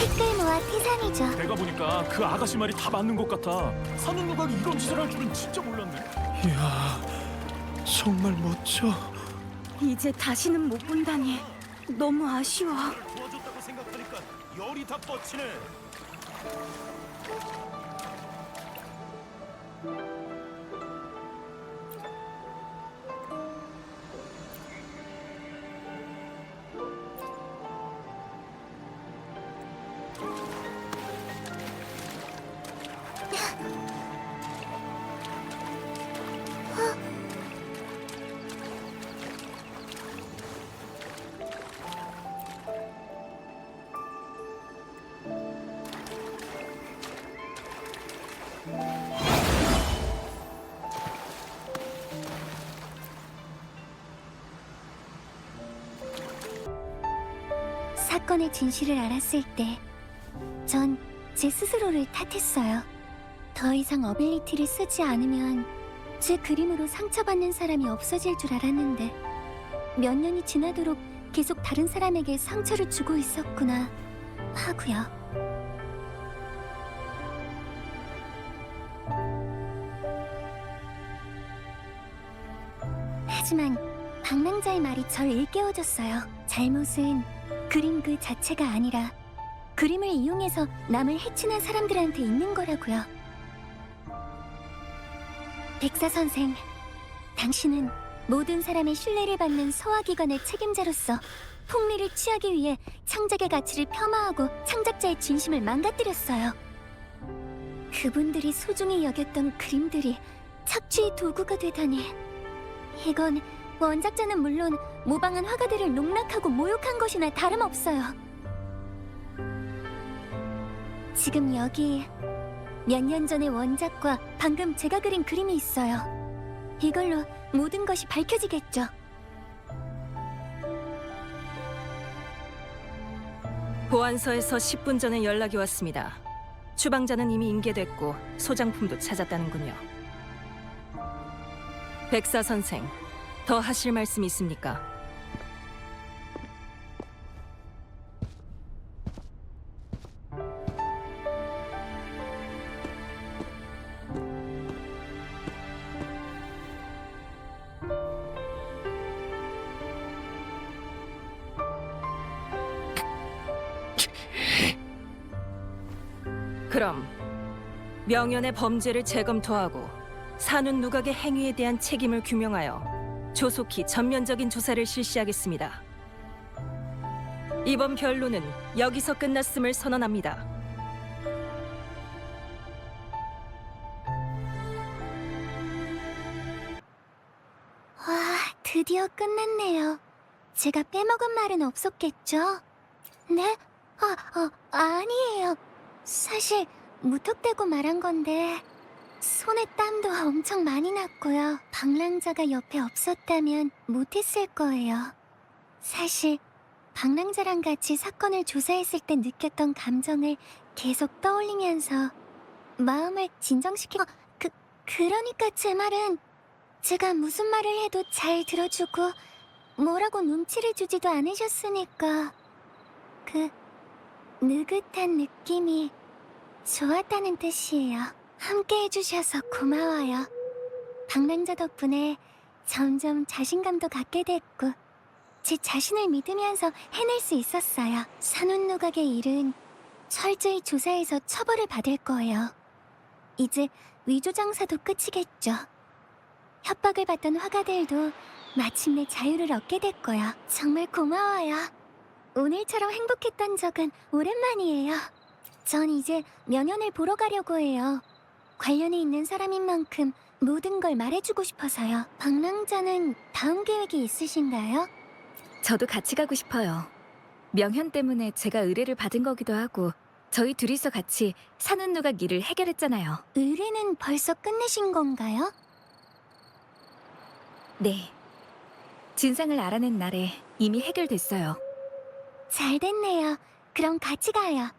티끌모아 티산이죠. 내가 보니까 그 아가씨 말이 다 맞는 것 같아. 사는 누각이 이런 짓을 할 줄은 진짜 몰랐네. 이야, 정말 멋져. 이제 다시는 못 본다니 너무 아쉬워. 도와줬다고 생각하니까 열이 다 뻗치네. 사건의 진실을 알았을 때, 전 제 스스로를 탓했어요. 더 이상 어빌리티를 쓰지 않으면 제 그림으로 상처받는 사람이 없어질 줄 알았는데, 몇 년이 지나도록 계속 다른 사람에게 상처를 주고 있었구나 하고요. 하지만 방랑자의 말이 절 일깨워줬어요. 잘못은 그림 그 자체가 아니라 그림을 이용해서 남을 해치는 사람들한테 있는 거라고요. 백사 선생, 당신은 모든 사람의 신뢰를 받는 소화기관의 책임자로서 폭리를 취하기 위해 창작의 가치를 폄하하고 창작자의 진심을 망가뜨렸어요. 그분들이 소중히 여겼던 그림들이 착취의 도구가 되다니. 이건 원작자는 물론 모방한 화가들을 농락하고 모욕한 것이나 다름없어요. 지금 여기 몇 년 전의 원작과 방금 제가 그린 그림이 있어요. 이걸로 모든 것이 밝혀지겠죠. 보안서에서 10분 전에 연락이 왔습니다. 추방자는 이미 인계됐고 소장품도 찾았다는군요. 백사 선생, 더 하실 말씀 있습니까? 그럼 명연의 범죄를 재검토하고 산운 누각의 행위에 대한 책임을 규명하여 조속히 전면적인 조사를 실시하겠습니다. 이번 변론은 여기서 끝났음을 선언합니다. 와, 드디어 끝났네요. 제가 빼먹은 말은 없었겠죠? 네? 아니에요. 사실 무턱대고 말한 건데 손에 땀도 엄청 많이 났고요. 방랑자가 옆에 없었다면 못했을 거예요. 사실 방랑자랑 같이 사건을 조사했을 때 느꼈던 감정을 계속 떠올리면서 마음을 진정시키고 그러니까 제 말은 제가 무슨 말을 해도 잘 들어주고 뭐라고 눈치를 주지도 않으셨으니까 느긋한 느낌이 좋았다는 뜻이에요. 함께 해주셔서 고마워요. 방랑자 덕분에 점점 자신감도 갖게 됐고 제 자신을 믿으면서 해낼 수 있었어요. 산운누각의 일은 철저히 조사해서 처벌을 받을 거예요. 이제 위조 장사도 끝이겠죠. 협박을 받던 화가들도 마침내 자유를 얻게 될 거야. 정말 고마워요. 오늘처럼 행복했던 적은 오랜만이에요. 전 이제 명연을 보러 가려고 해요. 관련이 있는 사람인 만큼 모든 걸 말해주고 싶어서요. 방랑자는 다음 계획이 있으신가요? 저도 같이 가고 싶어요. 명현 때문에 제가 의뢰를 받은 거기도 하고 저희 둘이서 같이 사는 누각 일을 해결했잖아요. 의뢰는 벌써 끝내신 건가요? 네. 진상을 알아낸 날에 이미 해결됐어요. 잘 됐네요. 그럼 같이 가요.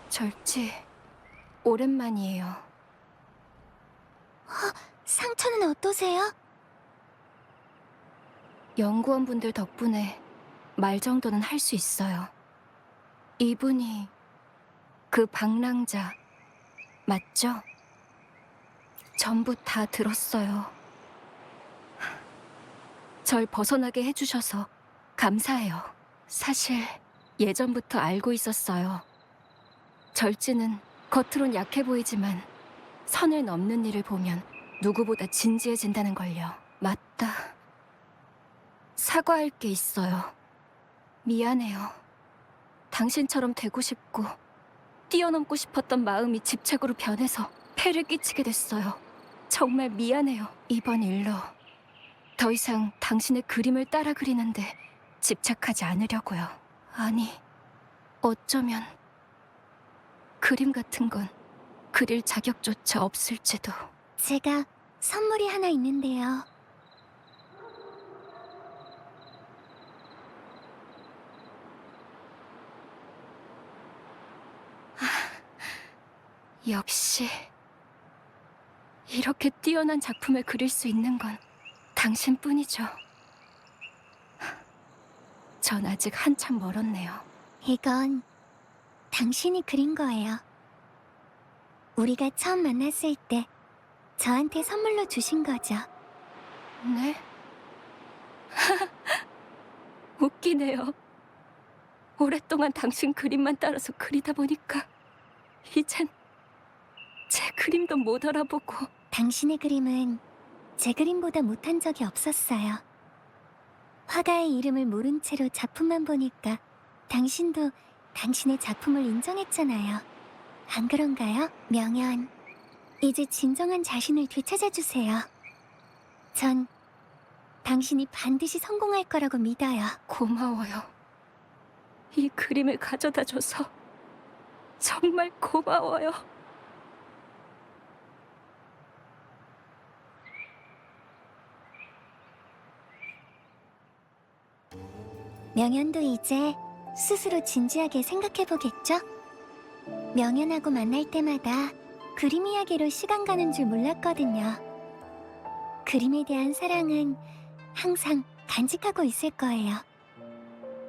절지 오랜만이에요. 상처는 어떠세요? 연구원분들 덕분에 말 정도는 할 수 있어요. 이분이 그 방랑자 맞죠? 전부 다 들었어요. 절 벗어나게 해주셔서 감사해요. 사실 예전부터 알고 있었어요. 절지는 겉으론 약해 보이지만 선을 넘는 일을 보면 누구보다 진지해진다는 걸요. 맞다. 사과할 게 있어요. 미안해요. 당신처럼 되고 싶고 뛰어넘고 싶었던 마음이 집착으로 변해서 폐를 끼치게 됐어요. 정말 미안해요. 이번 일로 더 이상 당신의 그림을 따라 그리는데 집착하지 않으려고요. 아니, 어쩌면 그림 같은 건 그릴 자격조차 없을지도. 제가 선물이 하나 있는데요. 역시 이렇게 뛰어난 작품을 그릴 수 있는 건 당신뿐이죠. 전 아직 한참 멀었네요. 이건 당신이 그린 거예요. 우리가 처음 만났을 때 저한테 선물로 주신 거죠. 네? 웃기네요. 오랫동안 당신 그림만 따라서 그리다 보니까 이젠 제 그림도 못 알아보고. 당신의 그림은 제 그림보다 못한 적이 없었어요. 화가의 이름을 모른 채로 작품만 보니까 당신도 당신의 작품을 인정했잖아요. 안 그런가요? 명연, 이제 진정한 자신을 되찾아주세요. 전 당신이 반드시 성공할 거라고 믿어요. 고마워요. 이 그림을 가져다줘서 정말 고마워요. 명연도 이제 스스로 진지하게 생각해보겠죠? 명연하고 만날 때마다 그림 이야기로 시간 가는 줄 몰랐거든요. 그림에 대한 사랑은 항상 간직하고 있을 거예요.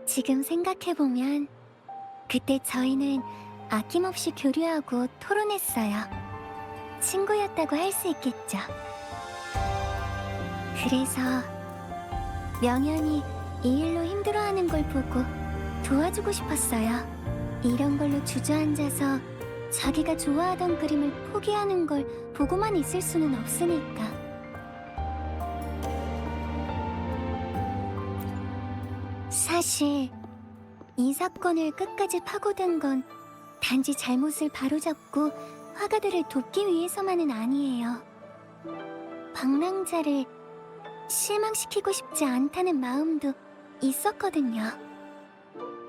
지금 생각해보면 그때 저희는 아낌없이 교류하고 토론했어요. 친구였다고 할 수 있겠죠. 그래서 명연이 이 일로 힘들어하는 걸 보고 도와주고 싶었어요. 이런 걸로 주저앉아서 자기가 좋아하던 그림을 포기하는 걸 보고만 있을 수는 없으니까. 사실 이 사건을 끝까지 파고든 건 단지 잘못을 바로잡고 화가들을 돕기 위해서만은 아니에요. 방랑자를 실망시키고 싶지 않다는 마음도 있었거든요.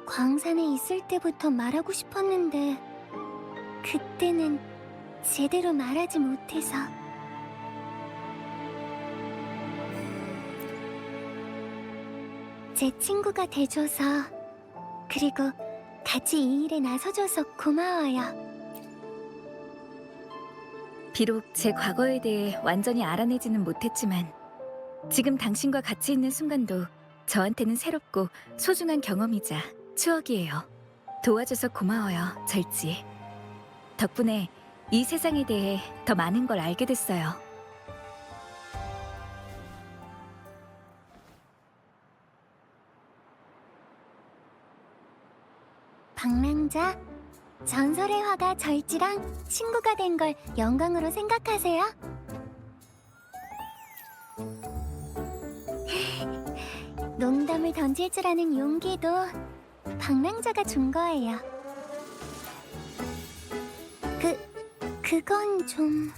광산에 있을 때부터 말하고 싶었는데 그때는 제대로 말하지 못해서. 제 친구가 돼줘서, 그리고 같이 이 일에 나서줘서 고마워요. 비록 제 과거에 대해 완전히 알아내지는 못했지만 지금 당신과 같이 있는 순간도 저한테는 새롭고 소중한 경험이자 추억이에요. 도와줘서 고마워요, 절지. 덕분에 이 세상에 대해 더 많은 걸 알게 됐어요. 방랑자, 전설의 화가 절지랑 친구가 된 걸 영광으로 생각하세요? 농담을 던질 줄 아는 용기도 방랑자가 준 거예요. 그건 좀...